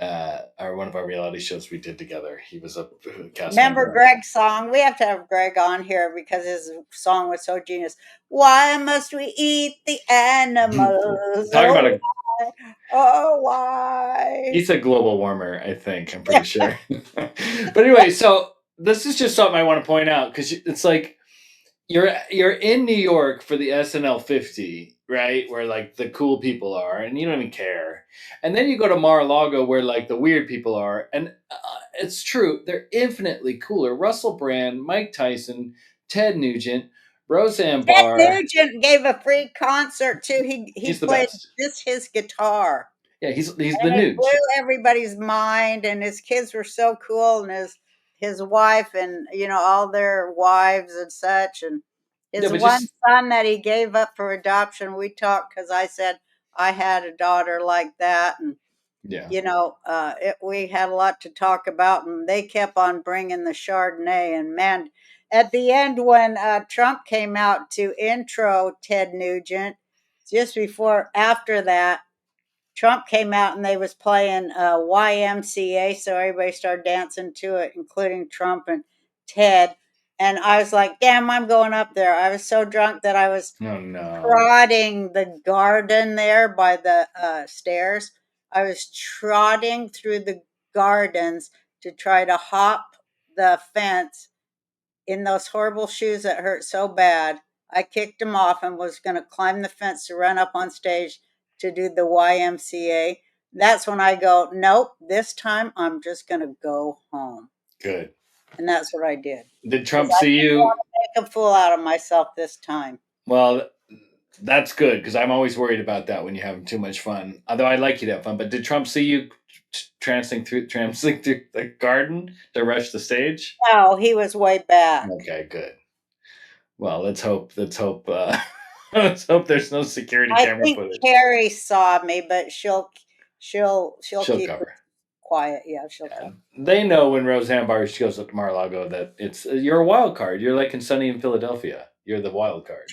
or one of our reality shows we did together. He was a cast Remember member. Greg's song? We have to have Greg on here because his song was so genius. Why must we eat the animals? Talk about Oh, a. why? Oh, why? He's a global warmer, I think. I'm pretty sure. But anyway, so this is just something I want to point out because it's like you're in New York for the SNL 50, right? Where like the cool people are, and you don't even care. And then you go to Mar-A-Lago, where like the weird people are, and it's true, they're infinitely cooler. Russell Brand, Mike Tyson, Ted Nugent, Roseanne Ted Barr. Nugent gave a free concert too. He He's the played best. just his guitar, Yeah, he's the and it blew Nuge. everybody's mind. And his kids were so cool, and his wife, and all their wives and such, and Yeah, his but one just son that he gave up for adoption. We talked because I said I had a daughter like that, and yeah. we had a lot to talk about, and they kept on bringing the Chardonnay. And man, at the end, when Trump came out to intro Ted Nugent, just before after that, Trump came out and they was playing YMCA, so everybody started dancing to it, including Trump and Ted. And I was like, "Damn, I'm going up there." I was so drunk that I was Oh no. trotting the garden there by the stairs. I was trotting through the gardens to try to hop the fence in those horrible shoes that hurt so bad. I kicked them off and was going to climb the fence to run up on stage to do the YMCA. That's when I go, nope, this time I'm just going to go home. Good. And that's what I did Did because Trump I see didn't want you? to make a fool out of myself this time. Well, that's good because I'm always worried about that when you're having too much fun. Although I like you to have fun, but did Trump see you tramping through the garden to rush the stage? No, he was way back. Okay, good. Well, let's hope. Let's hope there's no security I camera think footage. Carrie saw me, but she'll She'll keep it cover. quiet. Yeah, she'll Yeah. keep. They know when Roseanne Barr goes up to Mar-a-Lago that you're a wild card. You're like in Sunny in Philadelphia. You're the wild card.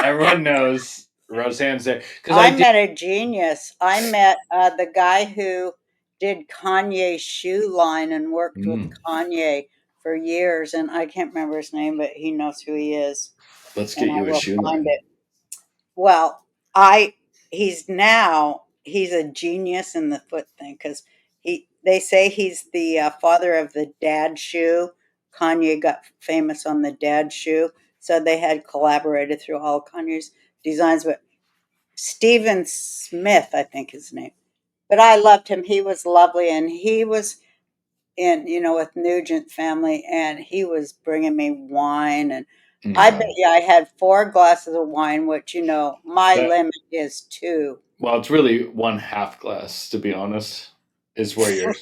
Everyone knows Roseanne's there because I I did. met a genius. I met the guy who did Kanye's shoe line and worked with Mm, Kanye for years, and I can't remember his name, but he knows who he is, let's and get I you a will shoe find line. it. Well, I he's a genius in the foot thing because they say he's the father of the dad shoe. Kanye got famous on the dad shoe, so they had collaborated through all Kanye's designs. But Stephen Smith, I think his name. But I loved him. He was lovely, and he was in, with Nugent family, and he was bringing me wine, and I bet Okay. you I had 4 glasses of wine, which my That limit is two. well, it's really one half glass to be honest. Is where you're.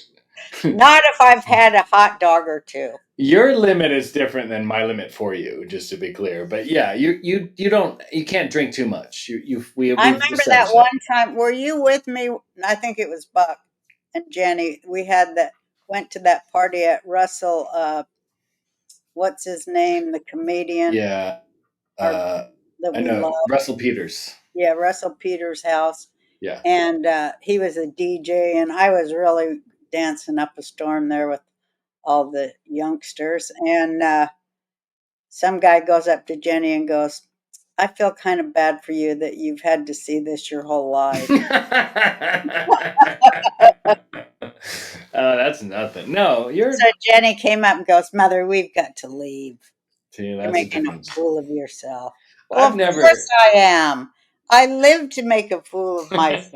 Not if I've had a hot dog or two. Your limit is different than my limit for you, just to be clear. But yeah, you can't drink too much. I We've remember that established that. one time. Were you with me? I think it was Buck and Jenny. We had that went to that party at Russell. What's his name? The comedian, Yeah, our that I we know love. Russell Peters. Yeah, Russell Peters' house, Yeah. and he was a DJ, and I was really dancing up a storm there with all the youngsters. And some guy goes up to Jenny and goes, "I feel kind of bad for you that you've had to see this your whole life." That's nothing. No, So Jenny came up and goes, "Mother, we've got to leave. see, You're that's a making a difference. fool of yourself." Well, I've of course never, I am. I live to make a fool of myself.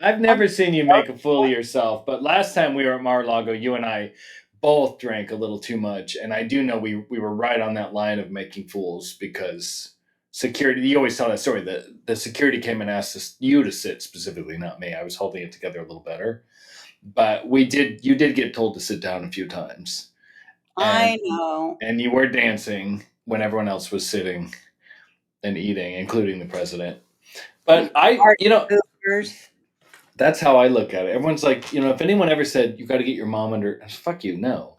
I've I'm never seen you make a fool of yourself. But last time we were at Mar-a-Lago, you and I both drank a little too much, and I do know we were right on that line of making fools because security. You always tell that story that the security came and asked you to sit specifically, not me. I was holding it together a little better, but we did. You did get told to sit down a few times, and I know. you were dancing when everyone else was sitting and eating, including the president. But Party poopers. that's how I look at it. Everyone's like, if anyone ever said you got to get your mom under, fuck you, no.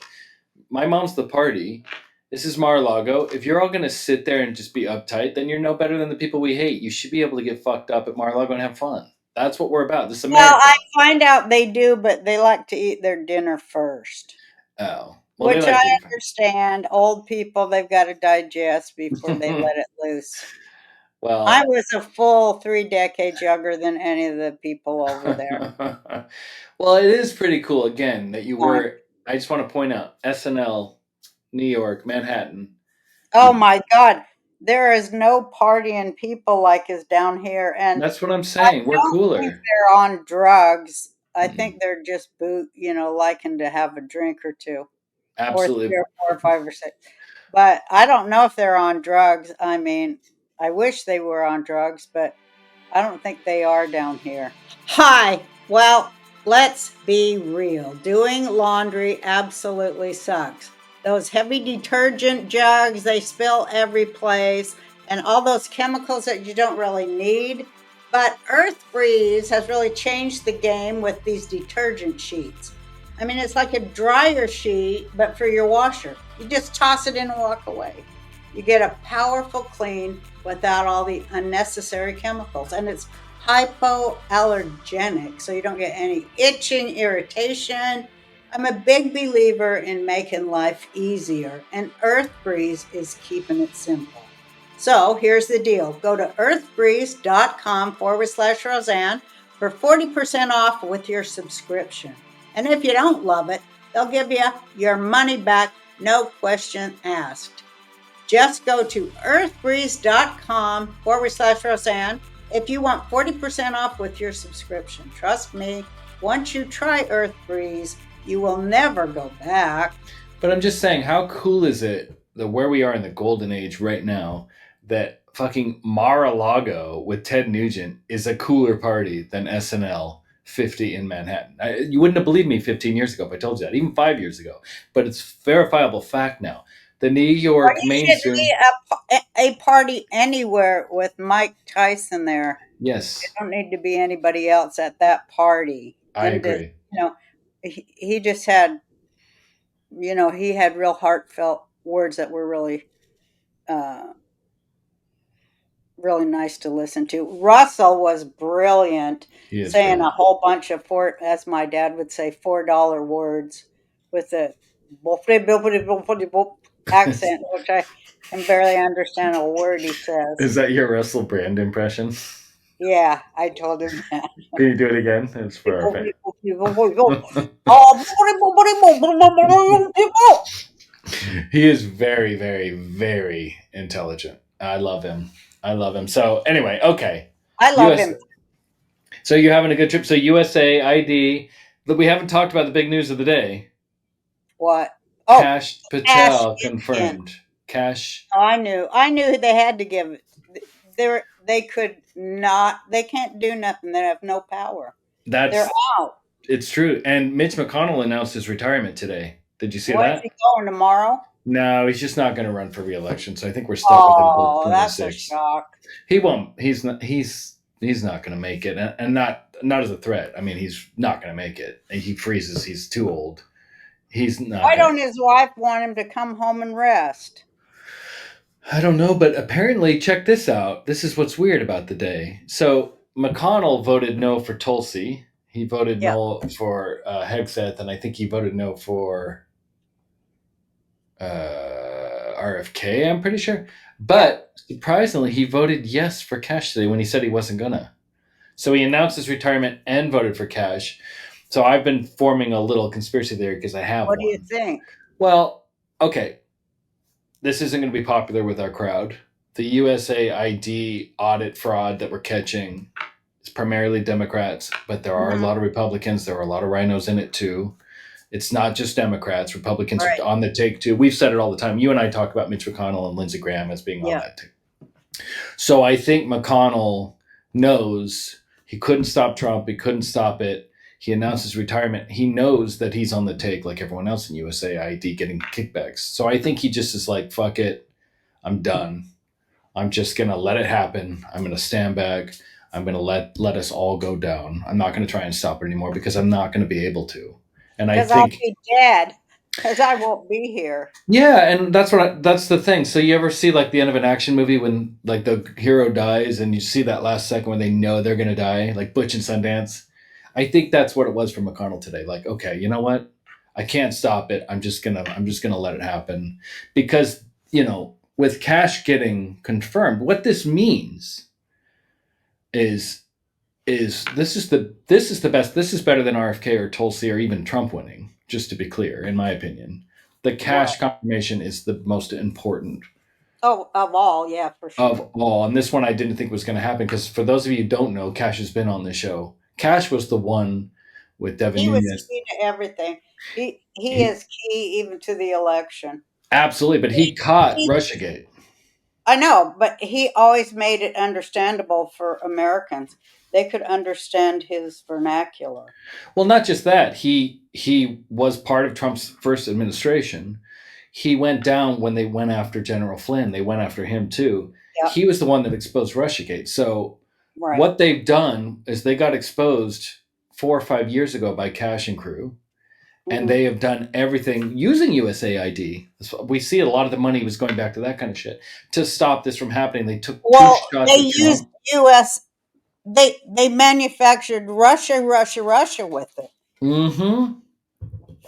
My mom's the party. This is Mar-a-Lago. If you're all gonna sit there and just be uptight, then you're no better than the people we hate. You should be able to get fucked up at Mar-a-Lago and have fun. That's what we're about. This is Well, America. I find out they do, but they like to eat their dinner first, Oh, well, they which I like to eat. understand. Old people, they've got to digest before they let it loose. I Well, was a full 3 decades younger than any of the people over there. well, it is pretty cool again that you Fine. were. I just want to point out SNL, New York, Manhattan. Oh You. my God. There is no partying people like is down here. And That's what I'm I saying. We're don't think cooler. they're on drugs. I think Mm, they're just liking to have a drink or two, or three absolutely. or four or five or six. But I don't know if they're on drugs. I mean, I wish they were on drugs, but I don't think they are down here. Hi. Well, let's be real. Doing laundry absolutely sucks. Those heavy detergent jugs, they spill every place, and all those chemicals that you don't really need. But Earth Breeze has really changed the game with these detergent sheets. I mean, it's like a dryer sheet, but for your washer. You just toss it in and walk away. You get a powerful clean without all the unnecessary chemicals. And it's hypoallergenic, so you don't get any itching, irritation. I'm a big believer in making life easier, and Earth Breeze is keeping it simple. So here's the deal, go to earthbreeze.com/Roseanne for 40% off with your subscription. And if you don't love it, they'll give you your money back, no question asked. Just go to earthbreeze.com/Roseanne if you want 40% off with your subscription. Trust me, once you try Earth Breeze, you will never go back. But I'm just saying, how cool is it that where we are in the golden age right now, that fucking Mar-a-Lago with Ted Nugent is a cooler party than SNL 50 in Manhattan. You wouldn't have believed me 15 years ago if I told you that, even 5 years ago. But it's verifiable fact now. The New Well, York he should mainstream, be a party anywhere with Mike Tyson there. yes, Don't need to be anybody else at that party. I And agree. he just had, he had real heartfelt words that were uh, really nice to listen to. Russell was brilliant, He is saying a brilliant. whole bunch of as my dad would say, $4 words with a accent, which I can barely understand a word he says. Is that your Russell Brand impression? Yeah, I told him that. Can you do it again? It's for our fan. He is very, very, very intelligent. I love him. I love him. So anyway, okay. I love US. him. So you're having a good trip. So USA ID. But we haven't talked about the big news of the day. What? Oh, Kash Ash Patel is in. confirmed. Kash. Oh, I knew they had to give it. They could not. They can't do nothing. They have no power. They're That's out. it's true. And Mitch McConnell announced his retirement today. Did you see What is that? he going tomorrow? No, he's just not going to run for re-election. So I think we're stuck with him till Oh, that's a 26. shock. He won't. He's not. He's not going to make it, and not as a threat. I mean, he's not going to make it. He freezes. He's too old. He's not Why going to. don't his wife want him to come home and rest? I don't know, but apparently, check this out. This is what's weird about the day. So McConnell voted no for Tulsi. He voted Yeah. no for Hegseth, and I think he voted no for RFK. I'm pretty sure. Yeah. But surprisingly, he voted yes for Kash today when he said he wasn't gonna. So he announced his retirement and voted for Kash. So I've been forming a little conspiracy theory because I have What do you one. think? Well, okay, this isn't going to be popular with our crowd. The USA ID audit fraud that we're catching is primarily Democrats, but there are a Mhm. lot of Republicans. There are a lot of rhinos in it too. It's not just Democrats. Republicans Right. are on the take too. We've said it all the time. You and I talk about Mitch McConnell and Lindsey Graham as being on Yeah. that take. So I think McConnell knows he couldn't stop Trump. He couldn't stop it. He announced his retirement. He knows that he's on the take like everyone else in USA ID getting kickbacks. So I think he just is like, fuck it. I'm done. I'm just going to let it happen. I'm going to stand back. I'm going to let us all go down. I'm not going to try and stop it anymore because I'm not going to be able to. And I Because I'll think be dead. Because I won't be here. yeah, and that's the thing. So you ever see like the end of an action movie when like the hero dies and you see that last second when they know they're gonna die, like Butch and Sundance? I think that's what it was for McConnell today. Like, okay, you know what? I can't stop it. I'm just gonna let it happen. Because, with Cash getting confirmed, what this means is this is the best. This is better than RFK or Tulsi or even Trump winning, just to be clear, in my opinion. The What? Cash confirmation is the most important Oh, of all, yeah, for of sure. all. And this one I didn't think was going to happen because for those of you who don't know, Cash has been on the show. Cash was the one with Devin He was Nunes. key to everything. He He is key even to the election. absolutely, but he He, caught he Russiagate. I know, but he always made it understandable for Americans. They could understand his vernacular. Well, not just that. He was part of Trump's first administration. He went down when they went after General Flynn. They went after him too. Yeah, He was the one that exposed Russiagate. So right. what they've done is they got exposed 4 or 5 years ago by Cash and crew, and Hmm. they have done everything using USAID. We see a lot of the money was going back to that kind of shit to stop this from happening. They took two Well, shots they at used Trump. U.S. They manufactured Russia with it, Mm-hmm.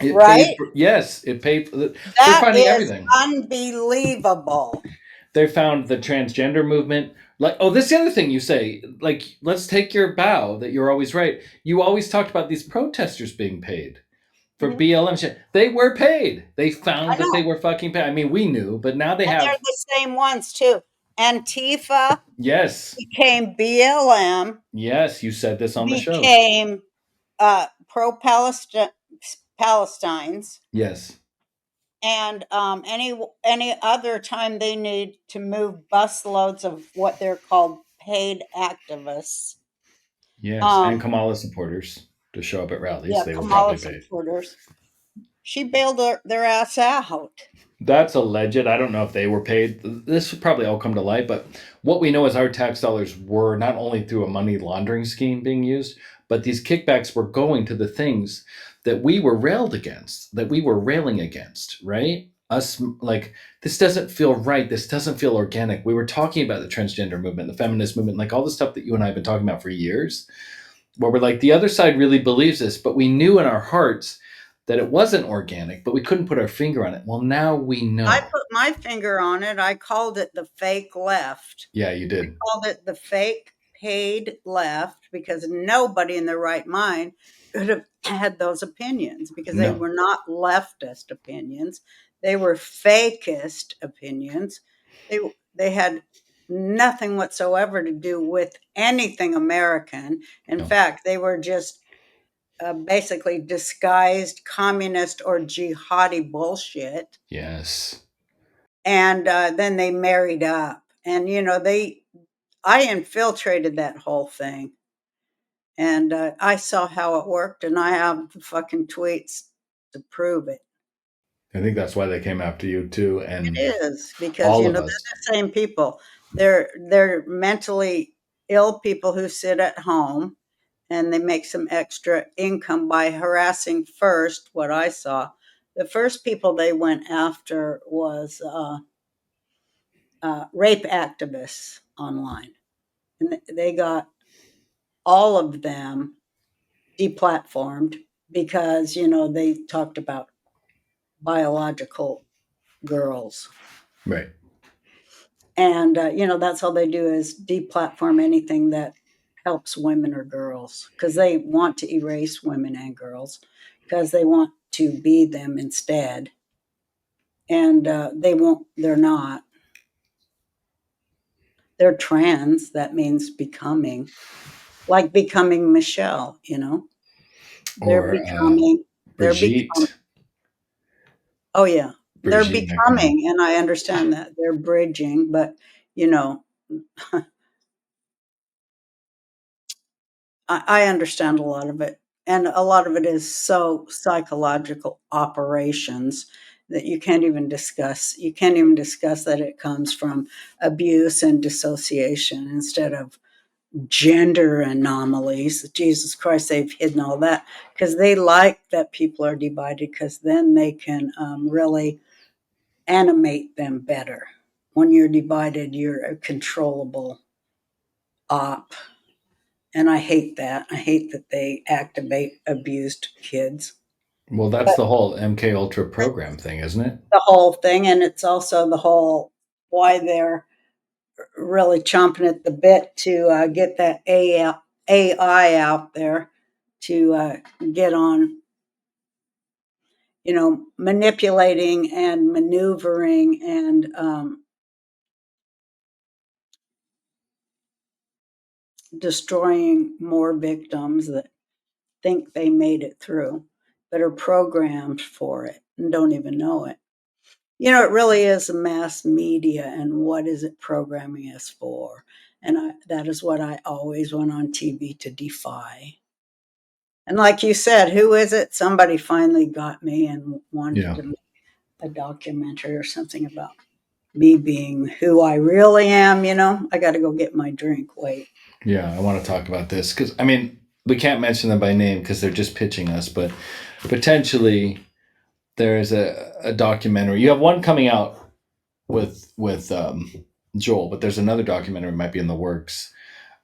It paid right? for, yes, it paid for they're That finding is everything. unbelievable. They found the transgender movement. Like, oh, this is the other thing you say. Like, let's take your bow that you're always right. You always talked about these protesters being paid for Hmm. BLM shit. They were paid. They I found that they know, were fucking paid. I mean, we knew, but now they and they're have. the same ones too. Antifa Yes, became BLM, yes, you said this on the show. became pro Palestines, Yes, and any other time they need to move busloads of what they're called paid activists. yes, and Um, Kamala supporters. to show up at rallies. Yeah, They were Kamala probably paid. supporters. She bailed their ass out. That's alleged. I don't know if they were paid. This would probably all come to light, but what we know is our tax dollars were not only through a money laundering scheme being used, but these kickbacks were going to the things that we were railed against, that we were railing against, right? Us, like, this doesn't feel right. This doesn't feel organic. We were talking about the transgender movement, the feminist movement, like all the stuff that you and I have been talking about for years, where we're like, the other side really believes this, but we knew in our hearts that it wasn't organic, but we couldn't put our finger on it. Well, now we I know. put my finger on it. I called it the fake left. Yeah, you I did. called it the fake paid left because nobody in their right mind could have had those opinions because they No. were not leftist opinions. They were fakest opinions. They they had nothing whatsoever to do with anything American. In No. fact, they were just basically disguised communist or jihadi bullshit. Yes. And then they married up, and I infiltrated that whole thing, and I saw how it worked, and I have the fucking tweets to prove it. I think that's why they came after you too, It and is because all they're of us. the same people. They're mentally ill people who sit at home, and they make some extra income by harassing. First, what I saw, the first people they went after was rape activists online, and they got all of them deplatformed because they talked about biological girls, Right. and that's all they do is deplatform anything that helps women or girls because they want to erase women and girls because they want to be them instead, and they're not. They're trans. That means becoming, like becoming Michelle. They're Or becoming. They're becoming. Brigitte. Oh yeah, they're Brigitte Macron. becoming, and I understand that they're bridging, but you know, I understand a lot of it, and a lot of it is so psychological operations that you can't even discuss. You can't even discuss that it comes from abuse and dissociation instead of gender anomalies. Jesus Christ, they've hidden all that because they like that people are divided because then they can really animate them better. When you're divided, you're a controllable op. And I hate that. I hate that they activate abused kids. Well, that's But the whole MK Ultra program it's thing, isn't it? the whole thing. And it's also the whole why they're really chomping at the bit to get that AI out there to get on, manipulating and maneuvering and destroying more victims that think they made it through, but are programmed for it and don't even know it. It really is a mass media, and what is it programming us for? And that is what I always went on TV to defy. And like you said, who is it? Somebody finally got me and wanted Yeah. to make a documentary or something about me being who I really am. I got to go get my drink. Wait. Yeah, I want to talk about this because I mean we can't mention them by name because they're just pitching us, but potentially there is a documentary. You have one coming out with Joel, but there's another documentary might be in the works.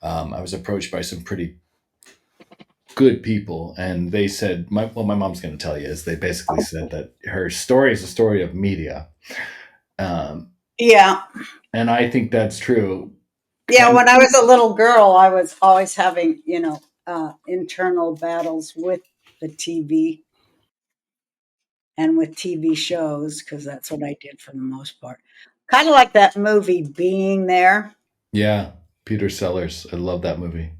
I was approached by some pretty good people, and they said, what my mom's going to tell you is they basically said that her story is a story of media, um, Yeah. and I think that's true. Yeah, And when I was a little girl, I was always having, internal battles with the TV and with TV shows because that's what I did for the most part. Kind of like that movie Being There. yeah, Peter Sellers, I love that movie.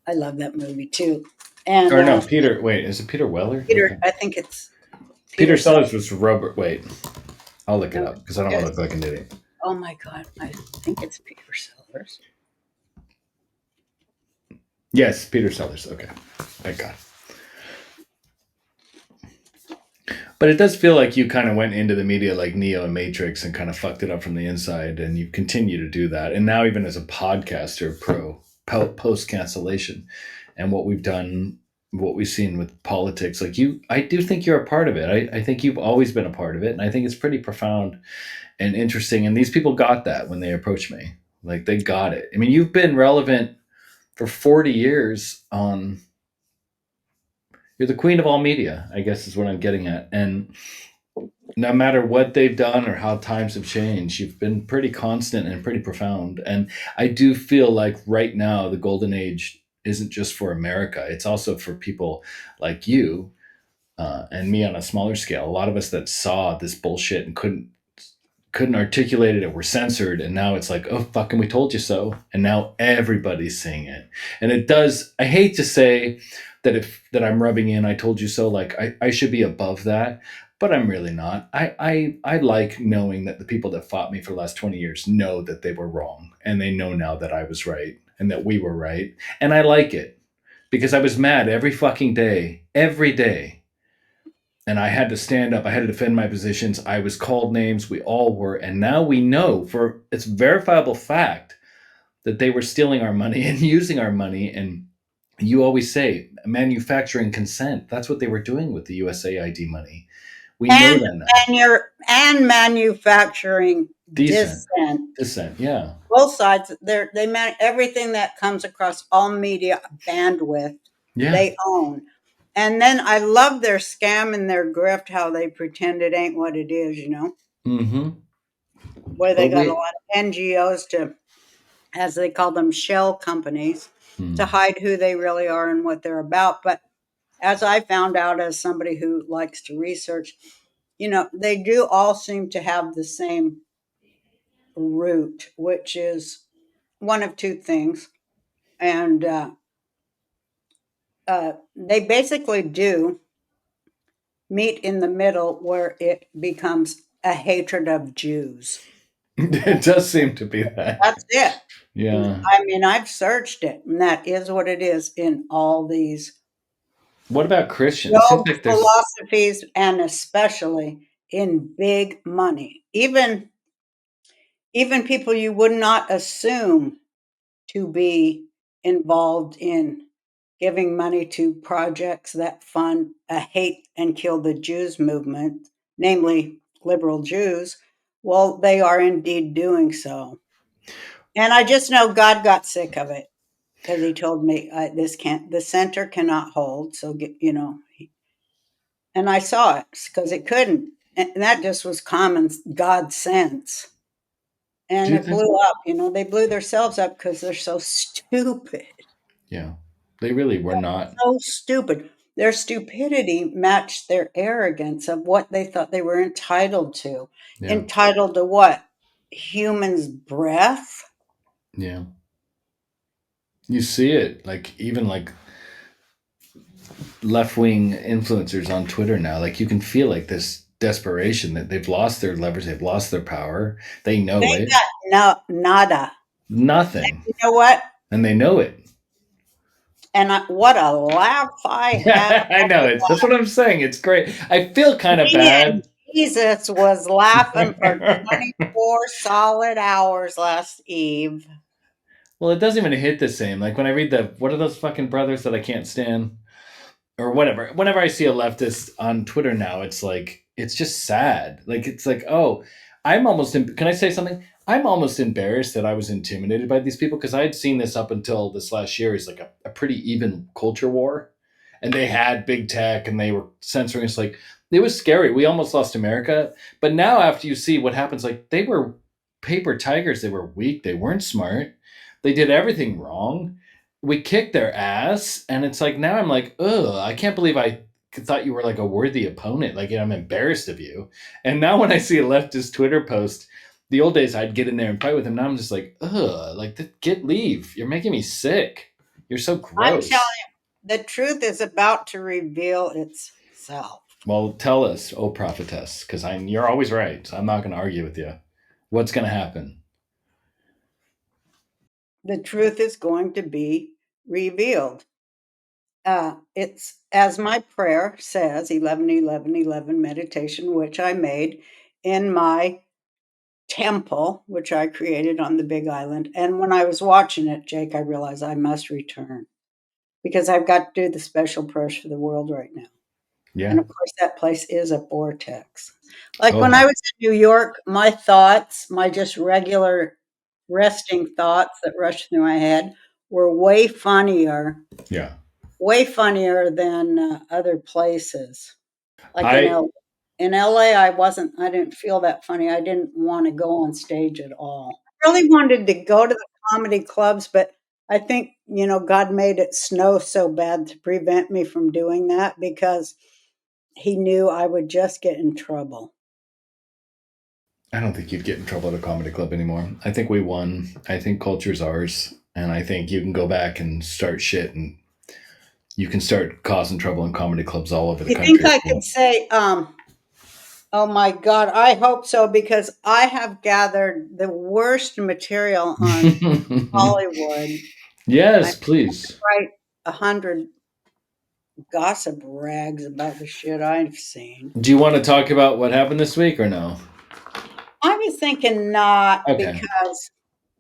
I love that movie too. And Or no, Peter. Wait, is it Peter Weller? Peter, Okay. I think it's Peter Peter Sellers. Sellers was Robert. Wait, I'll look it No, up because I don't want to it's, look like an idiot. oh my God, I think it's Peter Sellers. Yes, Peter Sellers. Okay, thank God. But it does feel like you kind of went into the media like Neo and Matrix and kind of fucked it up from the inside, and you continue to do that. And now, even as a podcaster, post cancellation, and what we've done, what we've seen with politics, like you, I do think you're a part of it. I think you've always been a part of it, and I think it's pretty profound and interesting. And these people got that when they approached me, like they got it. I mean, you've been relevant for 40 years on. You're the queen of all media, I guess is what I'm getting at. And no matter what they've done or how times have changed, you've been pretty constant and pretty profound. And I do feel like right now the golden age isn't just for America; it's also for people like you and me on a smaller scale. A lot of us that saw this bullshit and couldn't articulate it or were censored, and now it's like, oh fucking we told you so, and now everybody's seeing it. And it does, I hate to say that I'm rubbing in I told you so, like I should be above that, but I'm really not. I like knowing that the people that fought me for the last 20 years know that they were wrong, and they know now that I was right and that we were right. And I like it because I was mad every day, and I had to stand up. I had to defend my positions. I was called names. We all were. And now we know for it's verifiable fact that they were stealing our money and using our money. And you always say manufacturing consent. That's what they were doing with the USAID money. We know And that now. manufacturing Decent. dissent. Dissent. Yeah. Both sides, they meant everything that comes across all media bandwidth, Yeah. they own. And then I love their scam and their grift, how they pretend it ain't what it is, Mm-hmm. where they But got a we. lot of NGOs to, as they call them, shell companies, to Hmm. hide who they really are and what they're about. But as I found out, as somebody who likes to research, they do all seem to have the same root, which is one of two things. And they basically do meet in the middle where it becomes a hatred of Jews. It does seem to be that. That's it. Yeah. I mean, I've searched it, and that is what it is in all these What about Christians? It seems rogue like there's. philosophies, and especially in big money. Even people you would not assume to be involved in giving money to projects that fund a hate and kill the Jews movement, namely liberal Jews, well, they are indeed doing so. And I just know God got sick of it because He told me the center cannot hold. So, and I saw it because it couldn't. And that just was common God sense. Do And you it think? blew up. They blew themselves up because they're so stupid. Yeah. They really were not. So stupid. Their stupidity matched their arrogance of what they thought they were entitled to. Yeah. Entitled to what? Humans' breath? Yeah. You see it, like even like left wing influencers on Twitter now. Like you can feel like this desperation that they've lost their leverage, they've lost their power. They They know it. got no nada. Nothing. You know what? And they know it. And what a laugh I had. I know it. That's what I'm saying. It's great. I feel kind of Me and bad. Jesus was laughing for 24 solid hours last eve. Well, it doesn't even hit the same. Like when I read the what are those fucking brothers that I can't stand? Or whatever. Whenever I see a leftist on Twitter now, it's like it's just sad. Like it's like, oh, I'm almost. Can I say something? I'm almost embarrassed that I was intimidated by these people because I had seen this up until this last year as like a pretty even culture war, and they had big tech and they were censoring us. Like it was scary. We almost lost America. But now after you see what happens, like they were paper tigers. They were weak. They weren't smart. They did everything wrong. We kicked their ass, and it's like now I'm like, ugh, I can't believe I thought you were like a worthy opponent. Like, I'm embarrassed of you. And now when I see a leftist Twitter post, the old days I'd get in there and fight with him. Now I'm just like, ugh, like leave. You're making me sick. You're so I'm telling gross. you, the truth is about to reveal itself. Well, tell us, oh prophetess, because you're always right. So I'm not going to argue with you. What's going to happen? The truth is going to be revealed. It's as my prayer says, 11, 11, 11 meditation, which I made in my temple, which I created on the Big Island. And when I was watching it, Jake, I realized I must return because I've got to do the special prayers for the world right now. And Yeah. of course, that place is a vortex. Like when I Oh, was in New York, my thoughts, my just regular resting thoughts that rushed through my head were yeah. way funnier than other places. Like I In LA, I didn't feel that funny. I didn't want to go on stage at all. I really wanted to go to the comedy clubs, but I think, God made it snow so bad to prevent me from doing that because he knew I would just get in trouble. I don't think you'd get in trouble at a comedy club anymore. I think we won. I think culture's ours, and I think you can go back and start shit, and you can start causing trouble in comedy clubs all over the You think country if I you could want. say, oh my God, I hope so because I have gathered the worst material on Hollywood. I Yes, please. write 100 gossip rags about the shit I've seen. Do you want to talk about what happened this week or no? I was thinking not Okay, because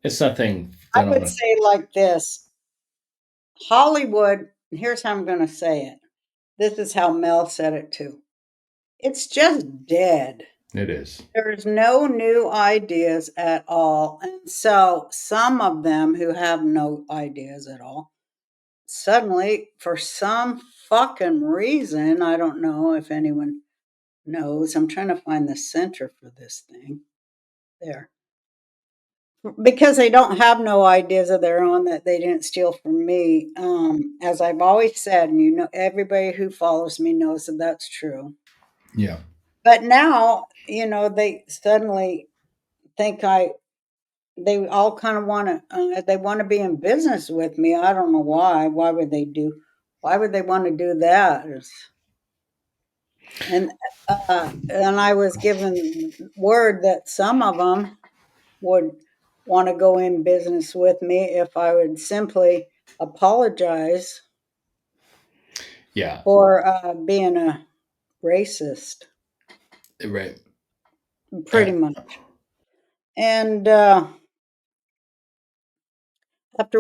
it's nothing. I I don't would want say like this Hollywood, here's how I'm going to say it. This is how Mel said it too. It's just dead. to. It is. There's no new ideas at all. And so some of them who have no ideas at all, suddenly, for some fucking reason, I don't know if anyone knows, I'm trying to find the center for this thing. There. Because they don't have no ideas of their own that they didn't steal from me. As I've always said, and everybody who follows me knows that that's true. Yeah. But now, they suddenly think they all kind of want to, they want to be in business with me. I don't know why. Why would they want to do that? And, and I was given word that some of them would want to go in business with me if I would simply apologize Yeah. for being a racist, Right. pretty much. And after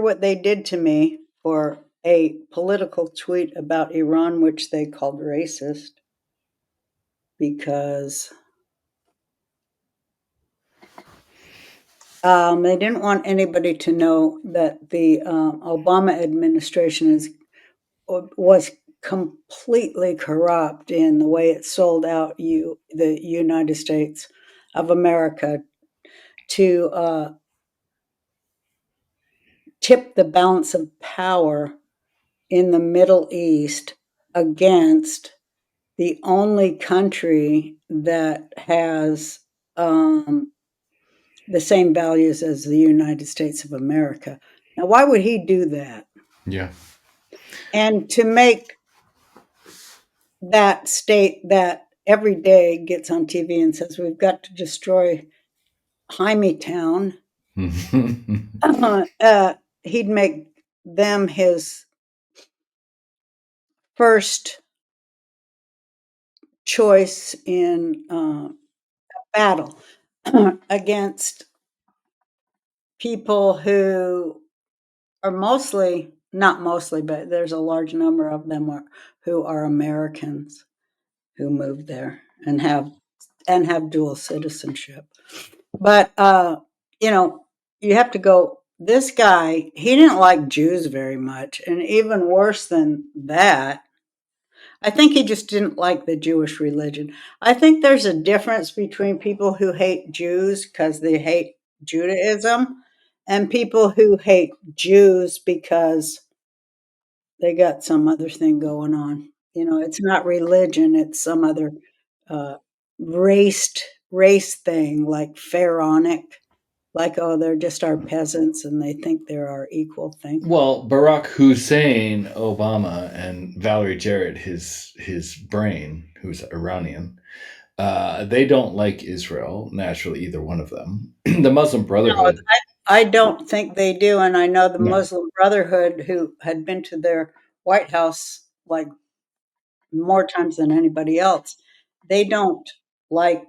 what they did to me for a political tweet about Iran, which they called racist, because they didn't want anybody to know that the Obama administration was completely corrupt in the way it sold out the United States of America to tip the balance of power in the Middle East against the only country that has the same values as the United States of America. Now, why would he do that? Yeah. And to make that state that every day gets on TV and says, we've got to destroy Jaime Town, he'd make them his first choice in battle against people who are mostly, not mostly, but there's a large number of them who are Americans who moved there and have dual citizenship. But you know, you have to go. This guy, he didn't like Jews very much, and even worse than that, I think he just didn't like the Jewish religion. I think there's a difference between people who hate Jews because they hate Judaism and people who hate Jews because they got some other thing going on. It's not religion, it's some other uh, race thing like pharaonic, like, oh, they're just our peasants and they think they're our equal thing. Well, Barack Hussein Obama and Valerie Jarrett, his brain, who's Iranian, they don't like Israel naturally, either one of them. The Muslim No, Brotherhood, I don't think they do, and I know the no, Muslim Brotherhood, who had been to their White House, like more times than anybody else, they don't like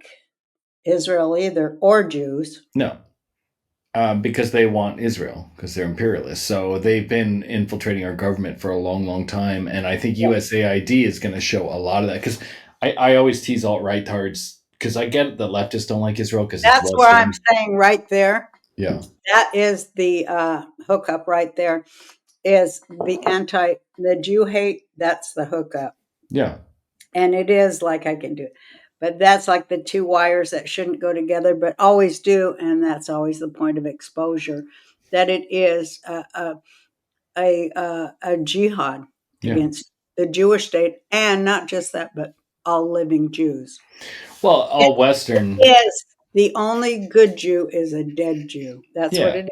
Israel either or Jews. No, because they want Israel, because they're imperialists. So they've been infiltrating our government for a long, long time. And I think Yeah. USAID is going to show a lot of that. Because I always tease alt-right tards, because I get the leftists don't like Israel because it's That's where I'm Western. saying right there. Yeah. That is the hookup right there. Is the Jew hate? That's the hookup, Yeah. and it is like I can do it, but that's like the two wires that shouldn't go together, but always do, and that's always the point of exposure. That it is a jihad Yeah. against the Jewish state, and not just that, but all living Jews. Well, It all Western. is the only good Jew is a dead Jew. That's what Yeah. it is.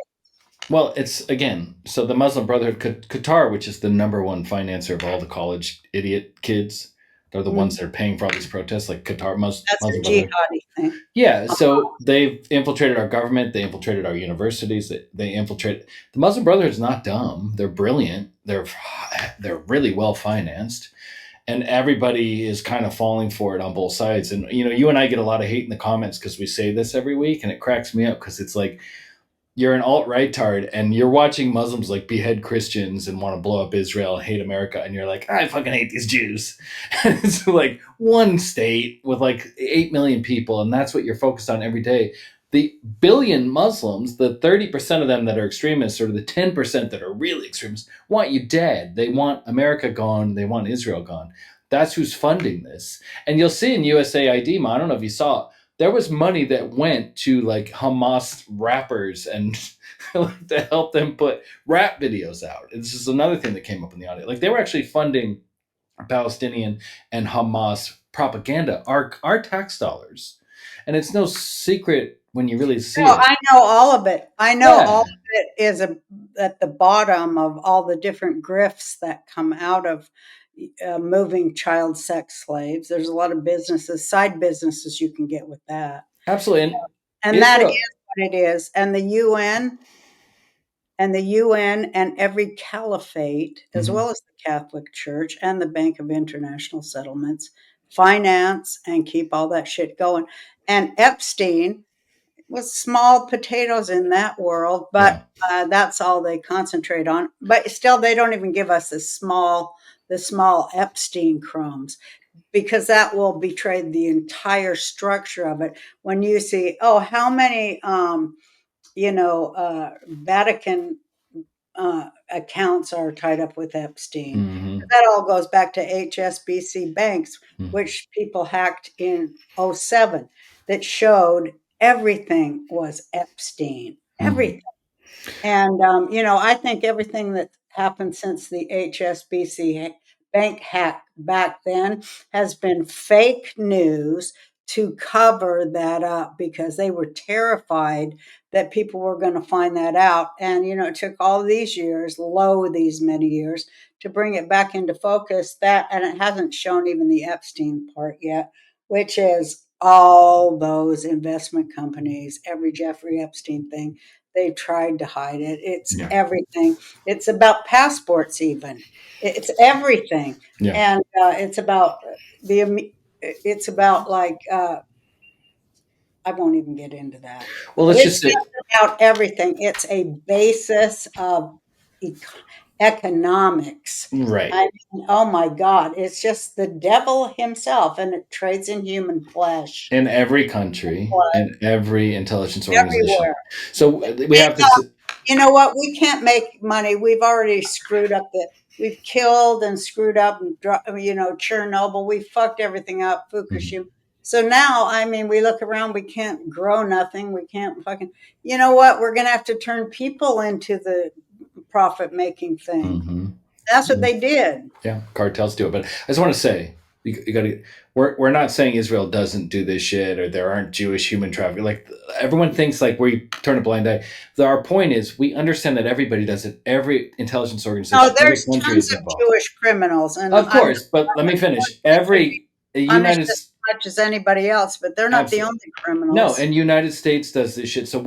Well, it's again, so the Muslim Brotherhood, Qatar, which is the number one financer of all the college idiot kids, they're the ones Mm, that are paying for all these protests, like Qatar, that's a Muslim Brotherhood. jihadi thing. Yeah, so they've infiltrated our government, they infiltrated our universities, they infiltrate. The Muslim Brotherhood is not dumb. They're brilliant. They're really well financed, and everybody is kind of falling for it on both sides. And you and I get a lot of hate in the comments because we say this every week, and it cracks me up because it's like you're an alt-right tard and you're watching Muslims like behead Christians and want to blow up Israel, hate America, and you're like, I fucking hate these Jews. And it's like one state with like 8 million people, and that's what you're focused on every day. The billion Muslims, the 30% of them that are extremists, or the 10% that are really extremists, want you dead. They want America gone. They want Israel gone. That's who's funding this. And you'll see in USAID, I don't know if you saw, there was money that went to like Hamas rappers and to help them put rap videos out. This is another thing that came up in the audio. Like they were actually funding Palestinian and Hamas propaganda, our tax dollars. And it's no secret when you really see No, it. I know all of it. I know all Yeah, of it is at the bottom of all the different grifts that come out of moving child sex slaves. There's a lot of businesses, side businesses you can get with that. absolutely. And And that is Israel. what it is. And the UN and every caliphate, as Mhm. well as the Catholic Church and the Bank of International Settlements, finance and keep all that shit going. And Epstein was small potatoes in that world, but Yeah. that's all they concentrate on. But still, they don't even give us the small Epstein crumbs, because that will betray the entire structure of it. When you see, oh, how many, Vatican accounts are tied up with Epstein. Hmm. That all goes back to HSBC banks, which people hacked in '07, that showed everything was Epstein. Hmm. Everything. And, I think everything that happened since the HSBC bank hack back then has been fake news to cover that up, because they were terrified that people were going to find that out. And, it took all these years, these many years, to bring it back into focus. And it hasn't shown even the Epstein part yet, which is all those investment companies, every Jeffrey Epstein thing. They've tried to hide it. It's Yeah. everything. It's about passports even. It's everything. Yeah. And it's about it's about like, I won't even get into that. Well, But let's it's just say, just about everything. It's a basis of economics. right. I mean, oh my God, it's just the devil himself, and it trades in human flesh, In every country, blood, in every intelligence organization. everywhere. So we have this. You know what? We can't make money. We've already screwed up we've killed and screwed up and, Chernobyl. We fucked everything up, Mhm. Fukushima. So now, I mean, we look around, we can't grow nothing. We can't fucking, you know what? We're going to have to turn people into the profit making thing. Mhm. That's what they did. Yeah, cartels do it. But I just want to say, you got to. We're not saying Israel doesn't do this shit or there aren't Jewish human trafficking. Like everyone thinks, like we turn a blind eye. Our point is, we understand that everybody does it. Every intelligence No, organization, every there's country tons is of involved. Jewish criminals, and Of I'm not course, but let me saying finish. they should be Every punished United the much as anybody else, but they're not the Absolutely. only No, criminals. and United States does this shit. So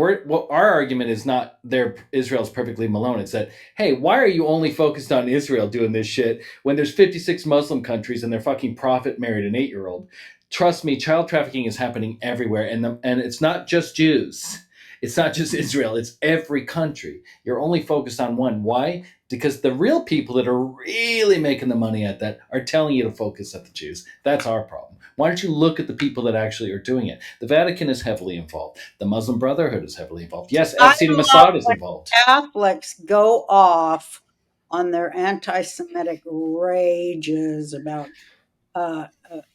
our argument is not there Israel's perfectly Malone. It's that, hey, why are you only focused on Israel doing this shit when there's 56 Muslim countries and their fucking prophet married an 8-year-old? Trust me, child trafficking is happening everywhere, and it's not just Jews. It's not just Israel. It's every country. You're only focused on one. Why? Because the real people that are really making the money at that are telling you to focus at the Jews. That's our problem. Why don't you look at the people that actually are doing it? The Vatican is heavily involved. The Muslim Brotherhood is heavily involved. Yes, I Epstein and love Mossad is when involved. Catholics go off on their anti-Semitic rages about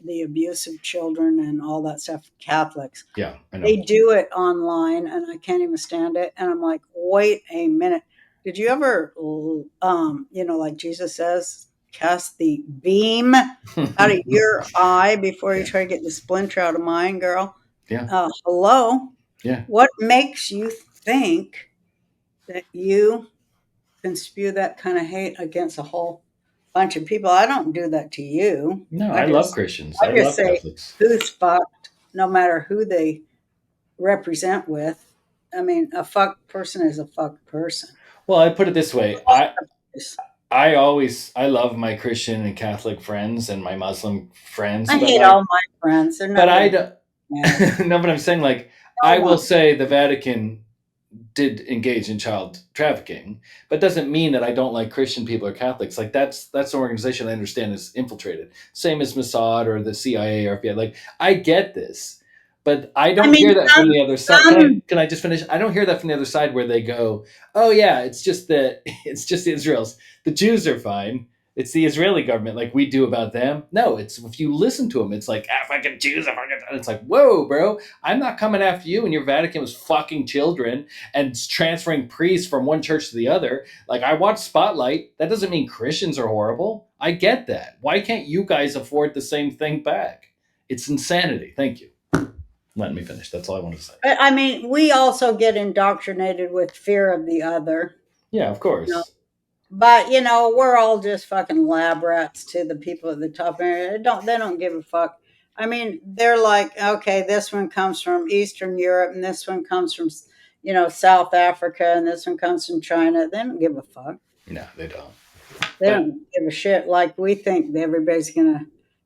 the abuse of children and all that stuff. Catholics, Yeah, I know. they do it online, and I can't even stand it. And I'm like, wait a minute. Did you ever, like Jesus says, cast the beam out of your eye before you Yeah, try to get the splinter out of mine, girl? yeah, Hello? yeah. What makes you think that you can spew that kind of hate against a whole bunch of people? I don't do that to you. No, I I love just Christians. I I just love say Catholics. who's fucked, no matter who they represent with. I mean, a fucked person is a fucked person. Well, I put it this way. I I love my Christian and Catholic friends and my Muslim friends, but hate like, all my friends. They're but not I going to don't. matter. No, but I'm saying, like, No I will one. say the Vatican did engage in child trafficking, but doesn't mean that I don't like Christian people or Catholics. Like, that's an organization I understand is infiltrated. Same as Mossad or the CIA or FBI. Like, I get this, but I I don't mean, hear that from the other side. Can I some. can I just finish? I don't hear that from the other side where they go, "Oh yeah, it's just that it's just Israel's. The Jews are fine. It's the Israeli government, like we do about them." No, it's if you listen to them, it's like, ah, fucking Jews, are fucking. It's like, whoa, bro, I'm not coming after you, and your Vatican was fucking children and transferring priests from one church to the other. Like, I watch Spotlight. That doesn't mean Christians are horrible. I get that. Why can't you guys afford the same thing back? It's insanity. Thank you. Let me finish. That's all I wanted to say. I mean, we also get indoctrinated with fear of the other. Yeah, of You know, course. but we're all just fucking lab rats to the people at the top. They don't give a fuck. I mean, they're like, okay, this one comes from Eastern Europe, and this one comes from, South Africa, and this one comes from China. They don't give a fuck. No, they don't. They But don't give a shit. Like we think that everybody's gonna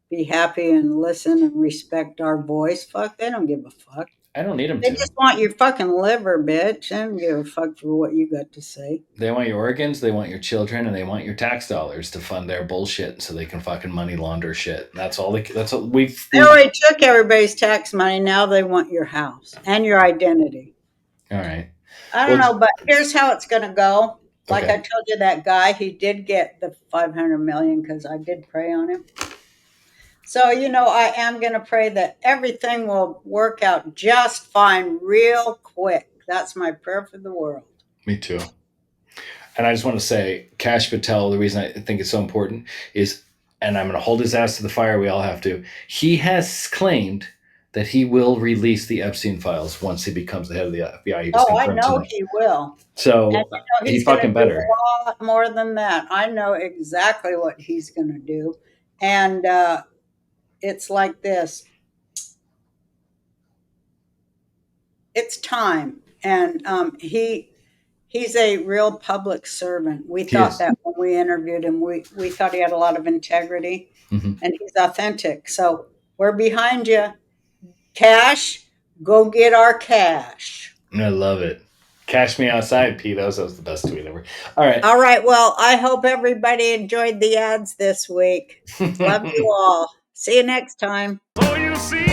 be happy and listen and respect our voice. Fuck, they don't give a fuck. I don't need them They to. just want your fucking liver, bitch. They don't give a fuck for what you got to say. They want your organs, they want your children, and they want your tax dollars to fund their bullshit, so they can fucking money launder shit. That's all. That's what They we've. already took everybody's tax money. Now they want your house and your identity. All right. I don't Well, know, but here's how it's going to go. Like I okay. told you, that guy, he did get the 500 million because I did pray on him. So, I am going to pray that everything will work out just fine real quick. That's my prayer for the world. Me too. And I just want to say, Kash Patel, the reason I think it's so important is, and I'm going to hold his ass to the fire, we all have to, he has claimed that he will release the Epstein files once he becomes the head of the FBI. He just Oh, I confirmed know tonight. he will. And So he he's going to fucking do better. a lot more than that. I know exactly what he's going to do. And it's like this. It's time. And he's a real public servant. We He thought is. that when we interviewed him. We thought he had a lot of integrity Hmm. and he's authentic. So we're behind you. Cash, go get our cash. I love it. Cash me outside, Pedos. That was the best tweet ever. All right. All right. Well, I hope everybody enjoyed the ads this week. Love you all. See you next time. So you see